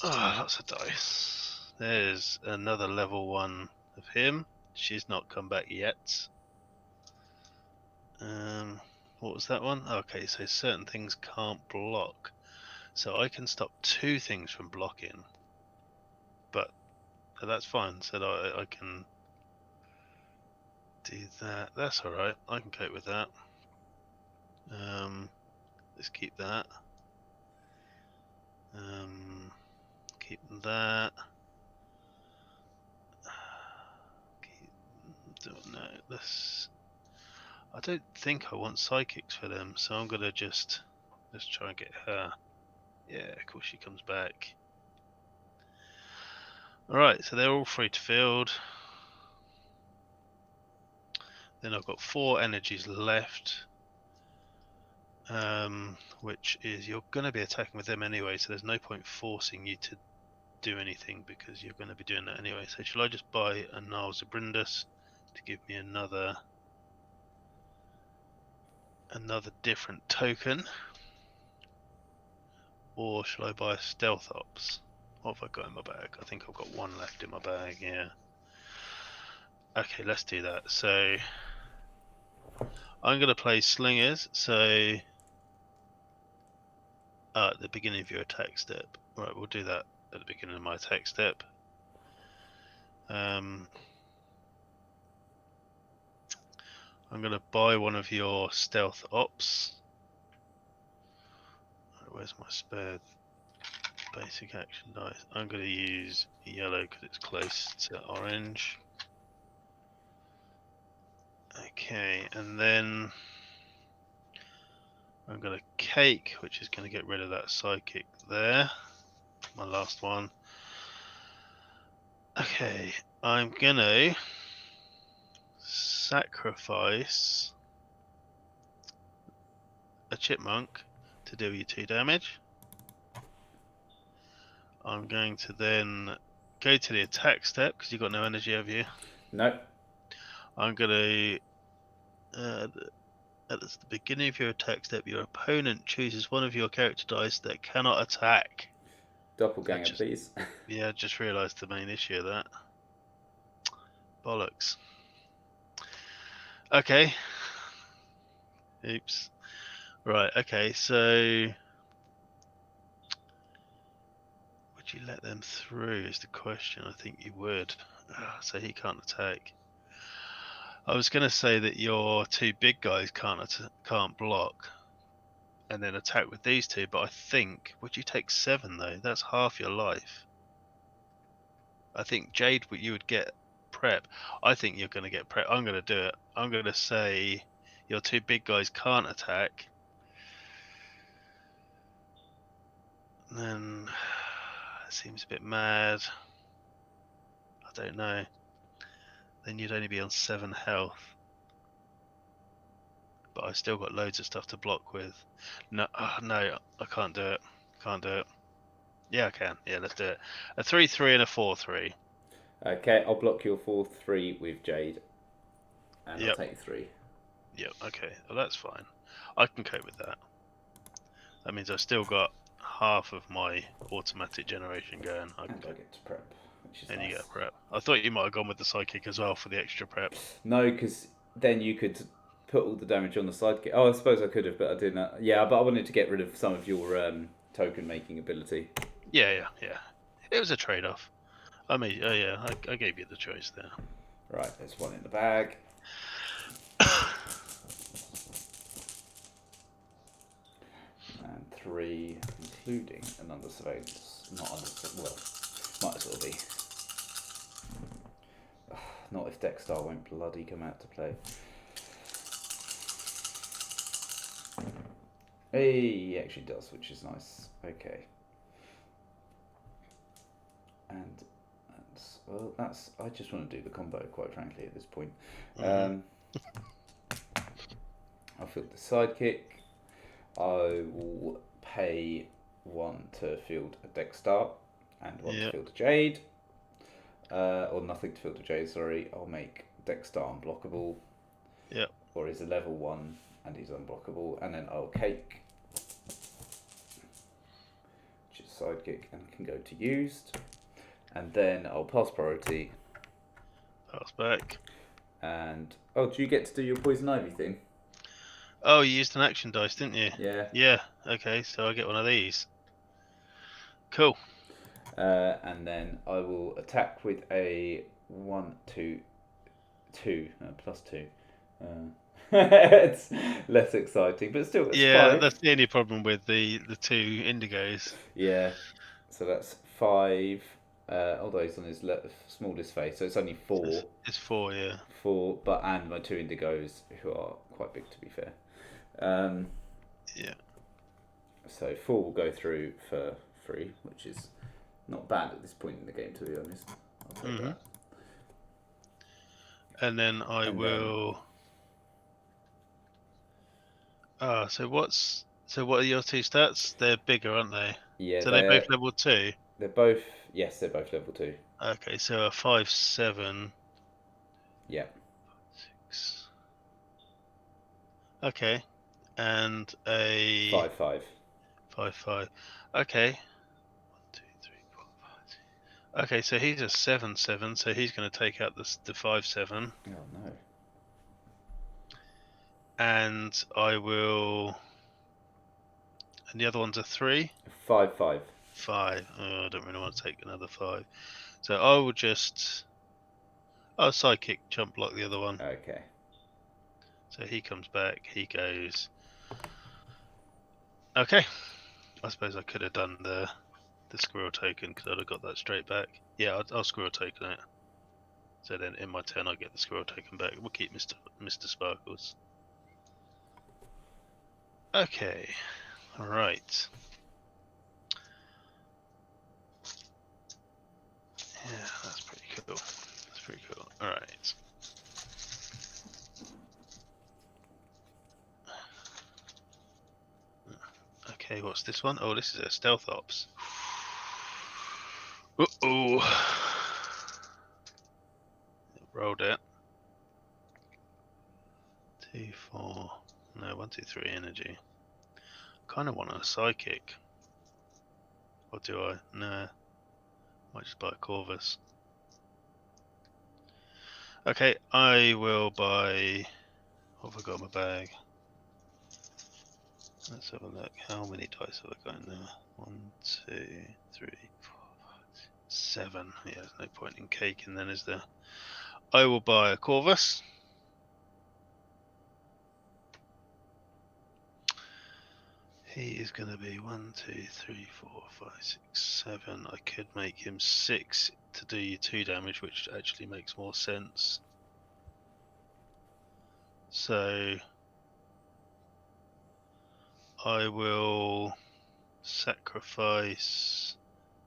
Oh, lots of dice. There's another level 1 of him. She's not come back yet. What was that one? Okay, so certain things can't block. So I can stop 2 things from blocking. But that's fine. So I can do that. That's alright. I can cope with that. Let's keep that. Keep that. No, I don't think I want psychics for them, so I'm gonna let's try and get her. Yeah, of course she comes back. Alright, so they're all free to field. Then I've got 4 energies left. Which is you're going to be attacking with them anyway, so there's no point forcing you to do anything because you're going to be doing that anyway. So shall I just buy a Nile Zabrindus to give me another different token? Or shall I buy a Stealth Ops? What have I got in my bag? I think I've got 1 left in my bag, yeah. Okay, let's do that. So I'm going to play Slingers, so at the beginning of your attack step. Right, we'll do that at the beginning of my attack step. I'm going to buy one of your Stealth Ops. Where's my spare basic action dice? I'm going to use yellow because it's close to orange. Okay, and then I'm going to cake, which is going to get rid of that psychic there. My last one. Okay, I'm going to sacrifice a chipmunk to deal you 2 damage. I'm going to then go to the attack step because you've got no energy, have you? No. I'm going to, at the beginning of your attack step, your opponent chooses one of your character dice that cannot attack. Doppelganger, please. Yeah, I just realised the main issue of that. Bollocks. Okay. Oops. Right, okay, so would you let them through is the question. I think you would. So he can't attack. I was going to say that your 2 big guys can't block and then attack with these 2, but I think, would you take 7 though? That's half your life. I think Jade, you would get prep. I think you're going to get prep. I'm going to do it. I'm going to say your 2 big guys can't attack. And then it seems a bit mad. I don't know. Then you'd only be on 7 health. But I've still got loads of stuff to block with. No, no, I can't do it. Can't do it. Yeah, I can. Yeah, let's do it. A 3-3 and a 4-3. Okay, I'll block your 4-3 with Jade. And Yep. I'll take 3. Yep, okay. Well, that's fine. I can cope with that. That means I've still got half of my automatic generation going. And I get to prep, which is And nice. you get a prep. I thought you might have gone with the psychic as well for the extra prep. No, because then you could put all the damage on the sidekick. Oh, I suppose I could have, but I didn't. Yeah, but I wanted to get rid of some of your token making ability. Yeah. It was a trade-off. I mean, I gave you the choice there. Right, there's 1 in the bag. And 3, including an under surveillance. Not under, well, might as well be. Not if Dexstar won't bloody come out to play. He actually does, which is nice. Okay. And that's. I just want to do the combo, quite frankly, at this point. Mm-hmm. I'll field the sidekick. I will pay 1 to field a Dexstar and 1 to field a Jade. Or nothing to field a Jade, sorry. I'll make Dexstar unblockable. Yep. Or he's a level 1 and he's unblockable. And then I'll cake, which is sidekick and can go to used. And then I'll pass priority. Pass back. And do you get to do your poison ivy thing? Oh, you used an action dice, didn't you? Yeah. Yeah. Okay, so I get one of these. Cool. And then I will attack with a 1, 2, 2 plus 2. It's less exciting, but still, it's 5. That's the only problem with the 2 indigos. Yeah. So that's 5. Although he's on his smallest face, so it's only 4. It's 4, yeah. 4, and my 2 indigos, who are quite big, to be fair. Yeah. So 4 will go through for 3, which is not bad at this point in the game, to be honest. I'll take that. And then I will. So what are your 2 stats? They're bigger, aren't they? Yeah. So they're both level 2. They're both level 2. Okay, so a 5/7. Yeah. 6. Okay, and a 5/5. 5/5. Okay. 1, 2, 3, 4, 5. Okay, so he's a 7/7, so he's going to take out the 5/7. Oh no. And I will. And the other one's a 3. 5/5. 5. Oh, I don't really want to take another 5. So I will just. Oh, sidekick, jump block the other one. Okay. So he comes back, he goes. Okay. I suppose I could have done the squirrel token because I'd have got that straight back. Yeah, I'll squirrel token it. So then in my turn, I get the squirrel token back. We'll keep Mr. Sparkles. Okay, all right. Yeah, that's pretty cool. That's pretty cool. All right. Okay, what's this one? Oh, this is a stealth ops. Uh-oh. Rolled it. 2, 4. No, 1, 2, 3 energy. Kind of want a psychic. Or do I? No. Might just buy a Corvus. Okay, I will buy. What have I got in my bag? Let's have a look. How many dice have I got in there? 1, 2, 3, 4, 5, 7. Yeah, there's no point in caking then, is there? I will buy a Corvus. He is going to be 1, 2, 3, 4, 5, 6, 7. I could make him 6 to do you 2 damage, which actually makes more sense. So I will sacrifice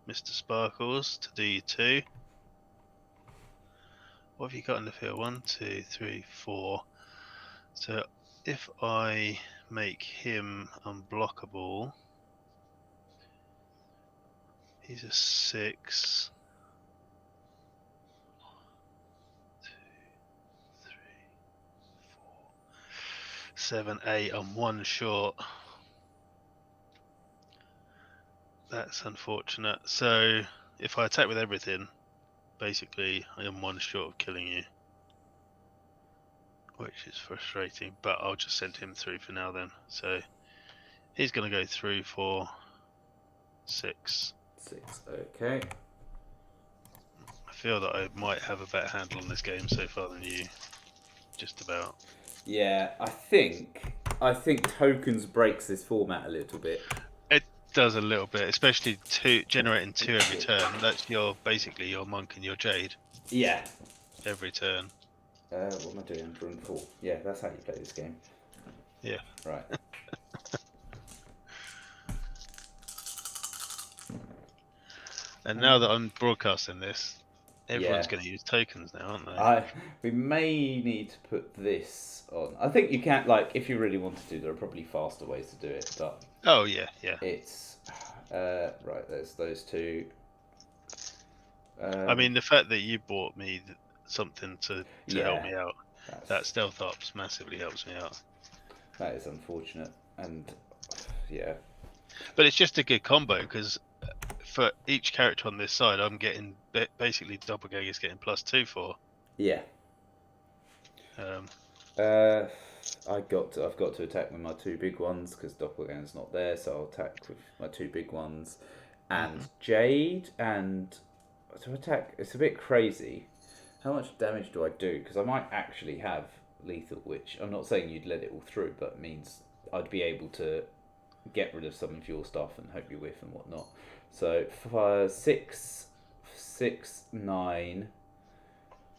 Mr. Sparkles to do you 2. What have you got in the field? 1, 2, 3, 4. So if I make him unblockable, he's a 6. 2, 3, 4, 7, 8. I'm 1 short. That's unfortunate. So if I attack with everything, basically I am 1 short of killing you, which is frustrating, but I'll just send him through for now then. So he's going to go through for 6. 6, okay. I feel that I might have a better handle on this game so far than you. Just about. Yeah, I think tokens breaks this format a little bit. It does a little bit, especially generating 2 every turn. That's basically your monk and your jade. Yeah. Every turn. What am I doing? I'm drawing 4. Yeah, that's how you play this game. Yeah. Right. And now that I'm broadcasting this, everyone's going to use tokens now, aren't they? We may need to put this on. I think you can't, like, if you really wanted to, there are probably faster ways to do it, but... Oh, yeah, yeah. It's... right, there's those 2. I mean, the fact that you bought me something to help me out, that stealth ops massively helps me out. That is unfortunate, and yeah. But it's just a good combo, because for each character on this side, I'm getting basically Doppelganger's getting +2 for. Yeah. I've got to attack with my 2 big ones because Doppelganger's not there, so I'll attack with my 2 big ones, and Jade, and to attack. It's a bit crazy. How much damage do I do? Because I might actually have lethal, which I'm not saying you'd let it all through, but it means I'd be able to get rid of some of your stuff and hope you whiff and whatnot. So 6, 9,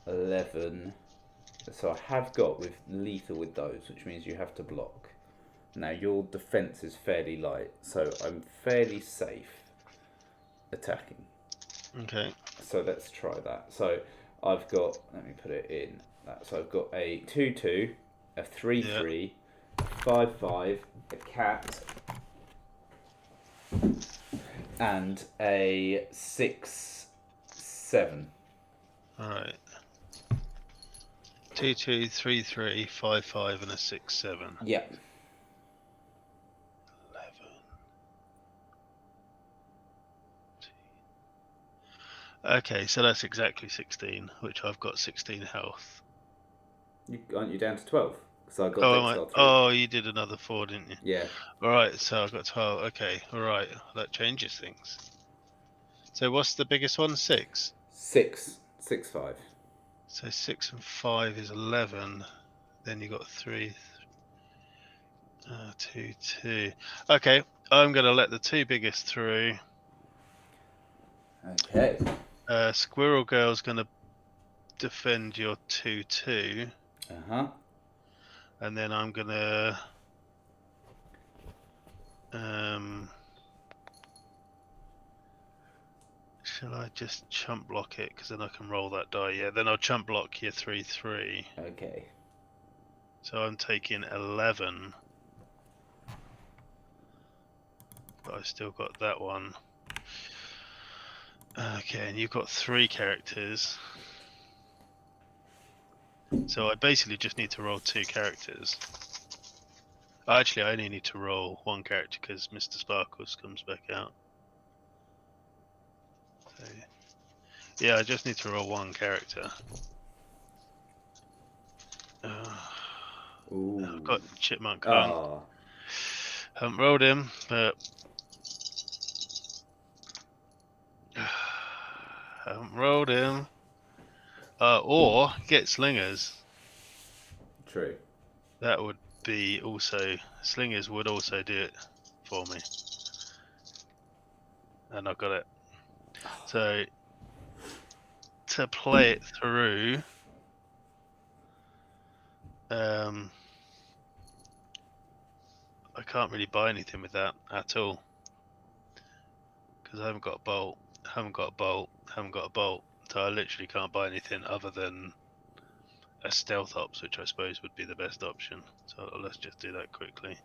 11. So I have got with lethal with those, which means you have to block. Now your defense is fairly light, so I'm fairly safe attacking. Okay. So let's try that. So I've got, let me put it in that. So I've got a 2/2, a 3/3, 5/5, a cat, and a 6/7. All right. 2/2, 3/3, 5/5, and a 6/7. Yeah. 11. Okay, so that's exactly 16, which I've got 16 health. Aren't you down to 12? Because I got you did another 4, didn't you? Yeah. Alright, so I've got 12. Okay, alright, that changes things. So what's the biggest one? 6? 6. 6/5. So 6 and 5 is 11. Then you got 3, 2, 2. Okay, I'm going to let the 2 biggest through. Okay. Squirrel Girl's going to defend your 2/2, and then I'm gonna shall I just chump block it, because then I can roll that die? Yeah, then I'll chump block your 3/3. Okay. So I'm taking 11, but I've still got that one. Okay, and you've got 3 characters. So I basically just need to roll 2 characters. Actually, I only need to roll 1 character because Mr. Sparkles comes back out. So, yeah, I just need to roll 1 character. I've got Chipmunk Hunt. Oh. Haven't rolled him, but haven't rolled him. Or get Slingers. True. That would be also, Slingers would also do it for me. And I've got it. So to play it through, I can't really buy anything with that at all, because I haven't got a bolt, haven't got a bolt, haven't got a bolt. So I literally can't buy anything other than a stealth ops, which I suppose would be the best option. So let's just do that quickly.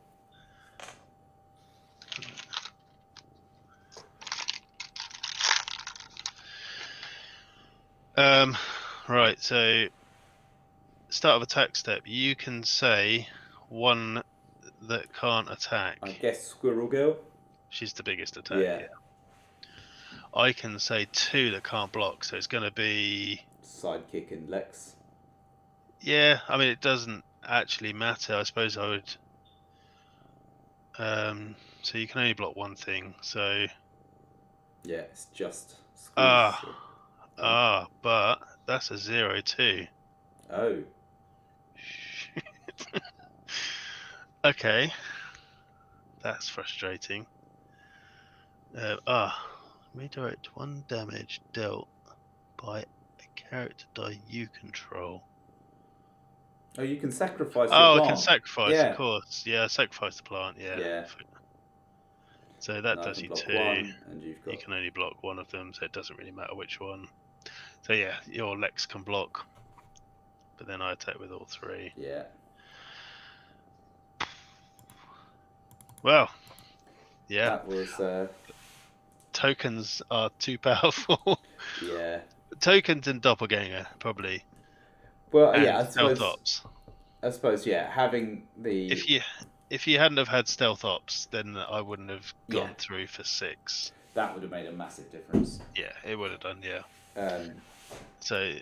Right, so start of attack step, you can say 1 that can't attack. I guess Squirrel Girl. She's the biggest attack. Yeah. I can say 2 that can't block, so it's going to be Sidekick and Lex. Yeah, I mean, it doesn't actually matter. I suppose I would. So you can only block 1 thing. So. Yeah, it's just squeeze. But that's a 0/2. Oh. Okay. That's frustrating. Redirect 1 damage dealt by a character die you control. Oh, you can sacrifice your plant. plant. I can sacrifice, of course. Yeah, sacrifice the plant, Yeah. So that does you 2. 1, and you've got... You can only block 1 of them, so it doesn't really matter which one. So yeah, your Lex can block, but then I attack with all 3. Yeah. Well, yeah. That was... Tokens are too powerful. Yeah. Tokens and Doppelganger, probably. Well, and yeah, I Stealth Ops. I suppose, yeah, having the... If you hadn't have had Stealth Ops, then I wouldn't have gone through for 6. That would have made a massive difference. Yeah, it would have done, yeah. So...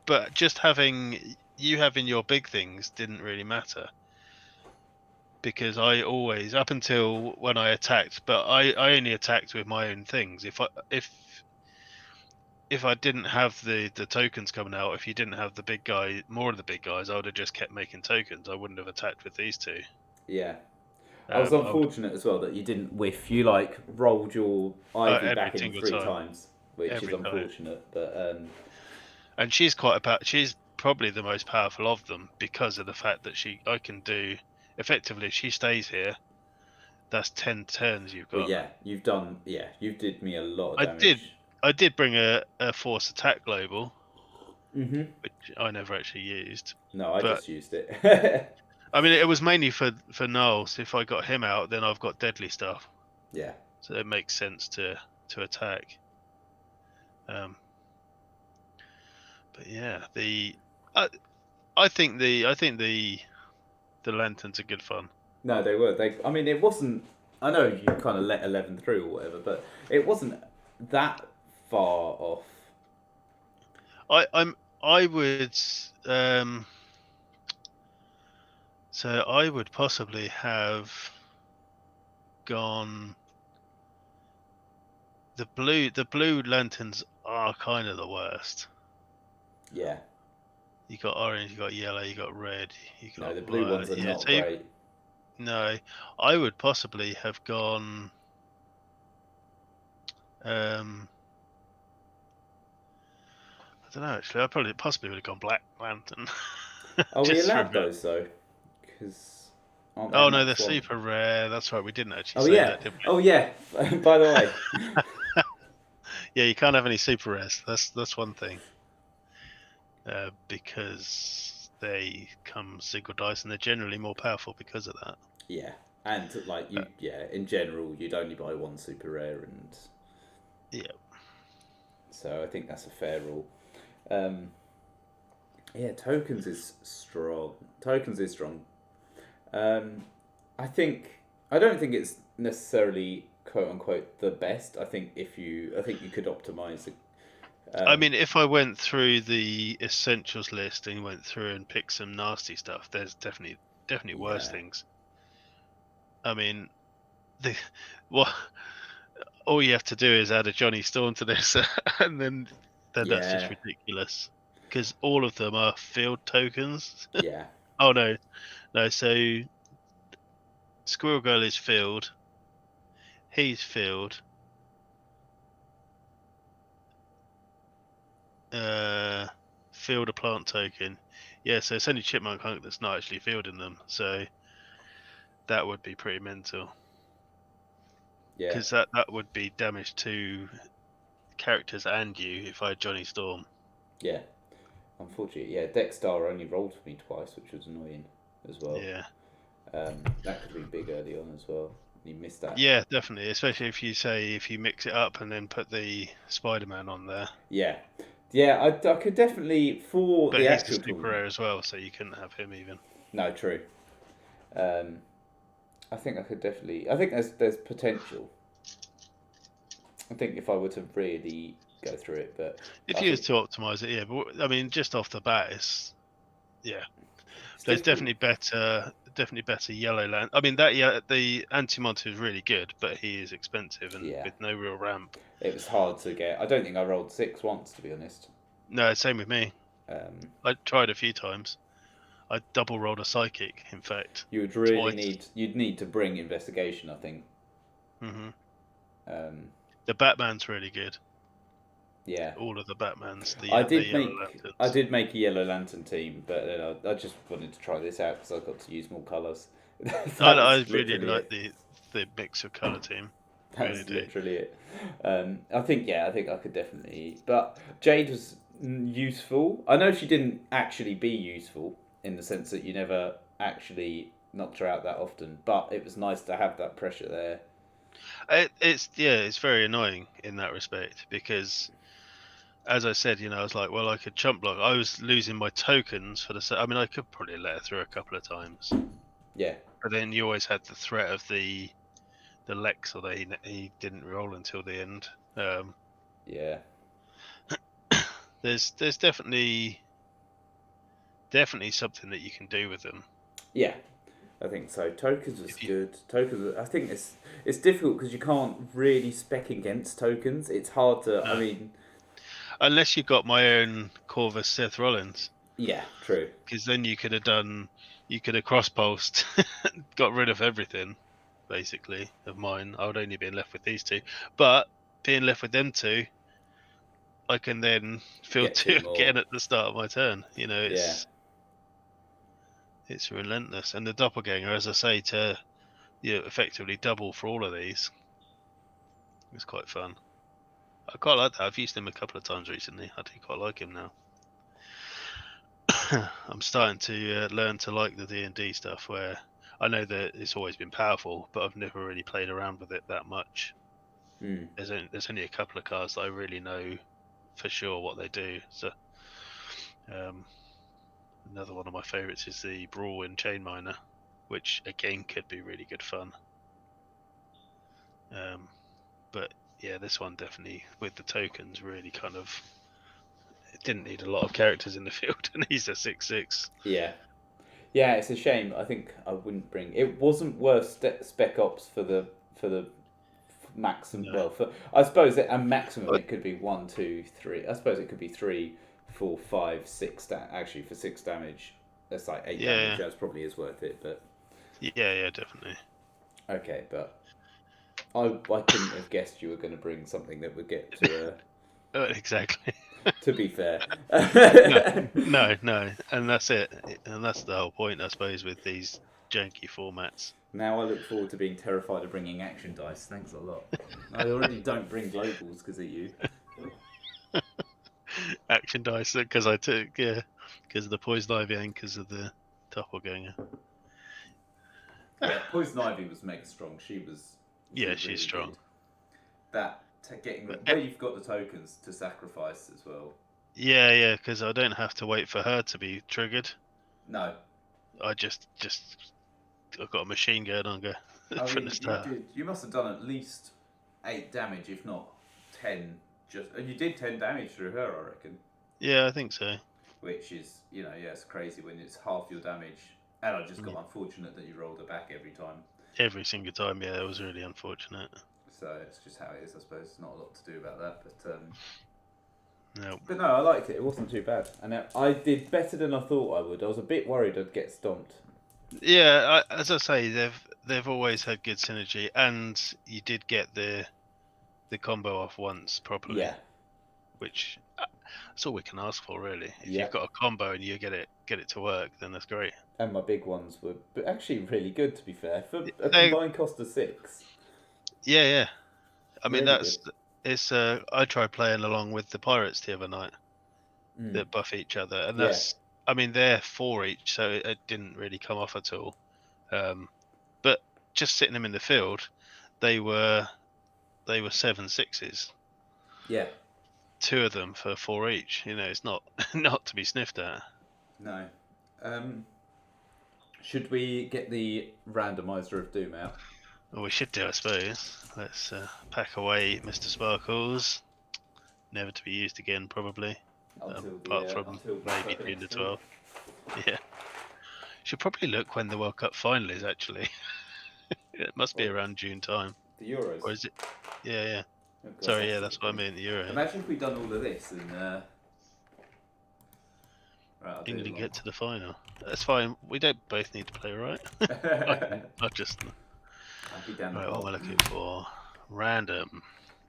But just having your big things didn't really matter. Because I always, up until when I attacked, but I only attacked with my own things. If I didn't have the tokens coming out, if you didn't have the big guy, more of the big guys, I would have just kept making tokens. I wouldn't have attacked with these 2. Yeah. I was unfortunate as well that you didn't whiff. You rolled your Ivy back in 3 times, which is unfortunate. But and she's she's probably the most powerful of them because of the fact that I can do effectively. If she stays here, that's 10 turns you've got. Well, yeah, you've done. Yeah, you did me a lot of damage. I did bring a force attack global, which I never actually used. No, I just used it. I mean, it was mainly for Niles. If I got him out, then I've got deadly stuff. Yeah. So it makes sense to attack. But yeah, I think the lanterns are good fun. No, they were. I mean, it wasn't. I know you kind of let 11 through or whatever, but it wasn't that far off. I would. So I would possibly have gone. The blue lanterns are kind of the worst. Yeah. You got orange, you got yellow, you got red, you got. No, the blue ones are not great. No, I would possibly have gone. I don't know actually. I probably possibly would have gone Black Lantern. Are we Just for a allowed bit. those though? Because aren't they a Oh no, they're max one? super rare. That's right. We didn't actually Oh say yeah. that, did Oh yeah. By the way. we? Yeah, you can't have any super rares. That's one thing. Because they come single dice and they're generally more powerful because of that. Yeah, and like Uh, in general, you'd only buy one super rare, and yeah. so I think that's a fair rule. Um, yeah, tokens is strong. Tokens is strong. Um, I don't think it's necessarily quote unquote the best. I think I think you could optimize it. I mean, if I went through the essentials list and went through and picked some nasty stuff, there's definitely worse Yeah, things. I mean, the what all you have to do is add a Johnny Storm to this, and then that's just yeah, ridiculous. Because all of them are field tokens. yeah, Oh no, no. So Squirrel Girl is field. He's field. Field a plant token. Yeah, so it's only Chipmunk Hunk that's not actually fielding them. So that would be pretty mental. yeah, Because that would be damage to characters and you if I had Johnny Storm. yeah. Unfortunately, yeah, Dexstar only rolled for me twice, which was annoying as well. Yeah. That could have been big early on as well. You missed that. Yeah, definitely. Especially if you mix it up and then put the Spider-Man on there. Yeah, yeah. I could definitely for But the he's a actual super tournament. rare as well, so you couldn't have him even. No, true. Um, I think I could definitely. I think there's potential. I think if I were to really go through it, but If I you was think to optimize it, yeah. But I mean, just off the bat, it's yeah. it's There's difficult. definitely better Yellow Land. I mean, the Antimonte is really good, but he is expensive and Yeah, with no real ramp. it was hard to get. I don't think I rolled six once, to be honest. No, same with me. Um, I tried a few times. I double rolled a psychic, in fact, you would really twice. you'd need to bring investigation, I think. Hmm Um, The Batman's really good. yeah, All of the Batmans, I the did Yellow make Lanterns. a Yellow Lantern team, but then I just wanted to try this out because I got to use more colours. I, That I was really literally like it. the mix of color team. Really That's do. literally it. I think I think I could definitely. But Jade was useful. I know she didn't actually be useful in the sense that you never actually knocked her out that often, but it was nice to have that pressure there. It's very annoying in that respect because, as I said, I was like, well, I could chump block. I was losing my tokens for the. I mean, I could probably let her through a couple of times, Yeah, but then you always had the threat of the Lex, although he didn't roll until the end. yeah, There's definitely something that you can do with them. yeah. I think so. Tokens was If you good. Tokens. I think it's difficult because you can't really spec against tokens. It's hard to. I no, mean, unless you got my own Corvus Seth Rollins, yeah, true. because then you could have cross pulsed, got rid of everything, basically of mine. I would only been left with these two, but being left with them two, I can then field Get two two more. again at the start of my turn. Yeah, It's relentless, and the doppelganger, as I say, to effectively double for all of these. It's quite fun. I quite like that. I've used him a couple of times recently. I do quite like him now. I'm starting to learn to like the D&D stuff where I know that it's always been powerful, but I've never really played around with it that much. mm. There's only a couple of cards that I really know for sure what they do. So another one of my favourites is the Brawl in Chain Miner, which again could be really good fun. But yeah, this one definitely with the tokens really kind of it didn't need a lot of characters in the field, and he's a 6/6. Yeah. Yeah, it's a shame. I think I wouldn't bring. It wasn't worth Spec Ops for the maximum. No, Well, for I suppose a maximum but it could be one, two, three. I suppose it could be three, four, five, six. Actually, for six damage, that's like eight damage. yeah, That's probably is worth it. But yeah, definitely. okay, but I couldn't have guessed you were going to bring something that would get to a. Exactly. To be fair. No, and that's it. And that's the whole point, I suppose, with these janky formats. Now I look forward to being terrified of bringing action dice. Thanks a lot. I already don't bring globals because of you. Action dice, because I took, because of the Poison Ivy and because of the Doppelganger. Yeah, Poison Ivy was mega strong. She was She's really strong. good. That getting where you've got the tokens to sacrifice as well. Yeah, because I don't have to wait for her to be triggered. No, I just I've got a machine gun on go from the start. You must have done at least 8 damage, if not 10. And you did 10 damage through her, I reckon. Yeah, I think so. Which is, it's crazy when it's half your damage. And I just got unfortunate that you rolled her back every time. Every single time, yeah, it was really unfortunate. So it's just how it is, I suppose. There's not a lot to do about that, but no. But no, I liked it. It wasn't too bad, and I did better than I thought I would. I was a bit worried I'd get stomped. Yeah, as I say, they've always had good synergy, and you did get the combo off once properly. Yeah. Which that's all we can ask for, really. If Yeah. you've got a combo and you get it to work, then that's great. And my big ones were actually really good, to be fair, for a combined cost of 6. Yeah. I mean, Really it's. I tried playing along with the pirates the other night. That buff each other, and that's. I mean, they're 4 each, so it didn't really come off at all. But just sitting them in the field, they were 7/6s. Yeah. 2 of them for 4 each. It's not to be sniffed at. No. Should we get the randomizer of Doom out? Well, we should do, I suppose. Let's pack away Mr. Sparkles. Never to be used again, probably. Apart from maybe June the 12th. Yeah. Should probably look when the World Cup final is, actually. It must be around June time. The Euros? Or is it? Yeah. Sorry, that's what I mean, the Euros. Imagine if we'd done all of this and... Right, England get to the final. That's fine. We don't both need to play, right? I'll just... I'll be down right, what am I looking for? Random.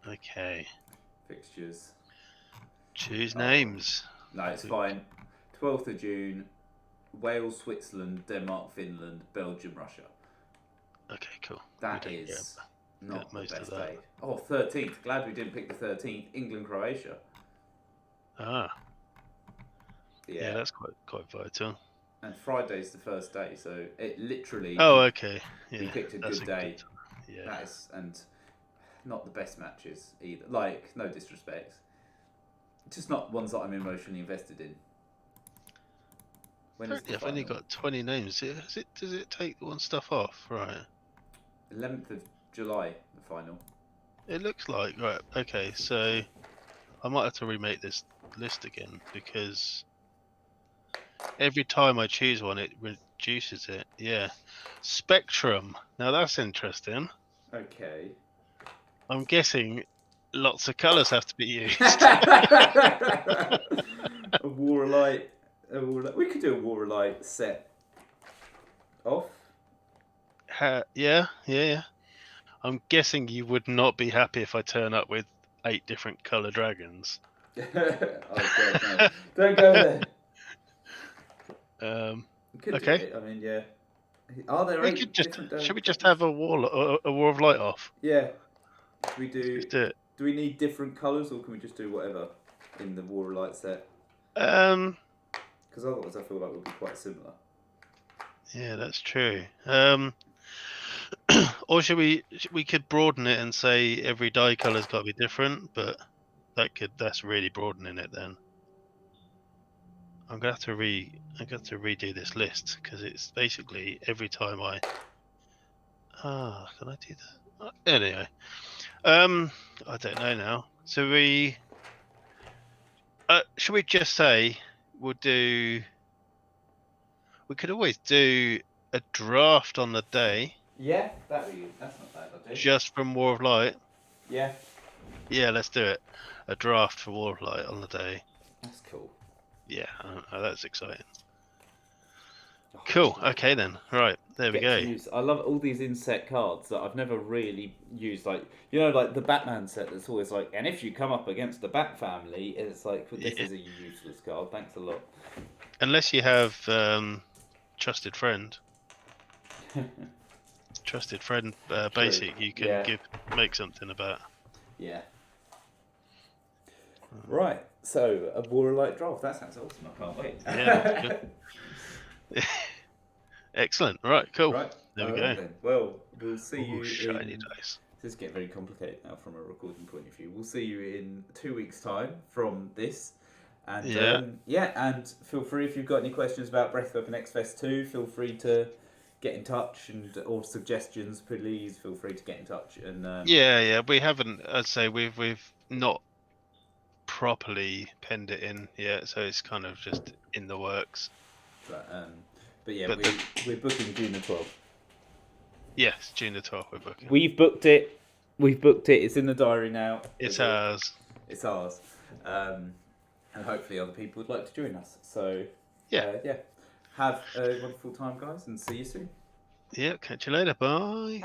Okay. Fixtures. Choose names. No, it's fine. 12th of June, Wales, Switzerland, Denmark, Finland, Belgium, Russia. Okay, cool. That is not the best day. Oh, 13th. Glad we didn't pick the 13th. England, Croatia. Ah. Yeah, that's quite vital. And Friday's the first day, so it literally... Oh, okay. Yeah, we picked a good day. Yeah. That is, and not the best matches either. Like, no disrespect. Just not ones that I'm emotionally invested in. I've only got 20 names. Does it take one stuff off? Right. 11th of July, the final. It looks like, right, okay, so I might have to remake this list again, because every time I choose one, it reduces it. Yeah. Spectrum. Now that's interesting. Okay. I'm guessing lots of colours have to be used. A War of Light. We could do a War of Light set off. Yeah. I'm guessing you would not be happy if I turn up with 8 different colour dragons. Oh God, no. Don't go there. Okay. I mean, yeah. Are there 8 different should we just have a War of Light off? Yeah. Should we do? Let's do it. Do we need different colours, or can we just do whatever in the War of Light set? Because otherwise, I feel like we'll be quite similar. Yeah, that's true. Or should we could broaden it and say every die colour's got to be different, but that's really broadening it then. I'm gonna have to redo this list, because it's basically every time I. Can I do that? Anyway, I don't know now. So should we just say we'll do? We could always do a draft on the day. Yeah, that's not bad. I'll do. Just from War of Light. Yeah. Yeah, let's do it. A draft for War of Light on the day. That's cool. Yeah, that's exciting. Cool. Okay then. Right. There we get go. to use. I love all these inset cards that I've never really used. Like like the Batman set that's always like, and if you come up against the Bat family, it's like this Yeah. is a useless card. Thanks a lot. Unless you have trusted friend. Trusted friend basic, you can make something about. Yeah. Right. So a Warlight draft. That sounds awesome. I can't wait. Yeah. Excellent. Right. Cool. Right. There we go. Then. Well, we'll see you. Shiny dice. This is getting very complicated now from a recording point of view. We'll see you in 2 weeks' time from this. And and feel free if you've got any questions about Breathwork and X-Fest 2, feel free to get in touch or suggestions, please feel free to get in touch. And we haven't. I'd say we've not properly penned it in yet, so it's kind of just in the works. But we're booking June the 12th. Yes, June the 12th we're booking. We've booked it. It's in the diary now. It's ours. It's ours. And hopefully other people would like to join us. So, have a wonderful time, guys, and see you soon. Yeah, catch you later. Bye.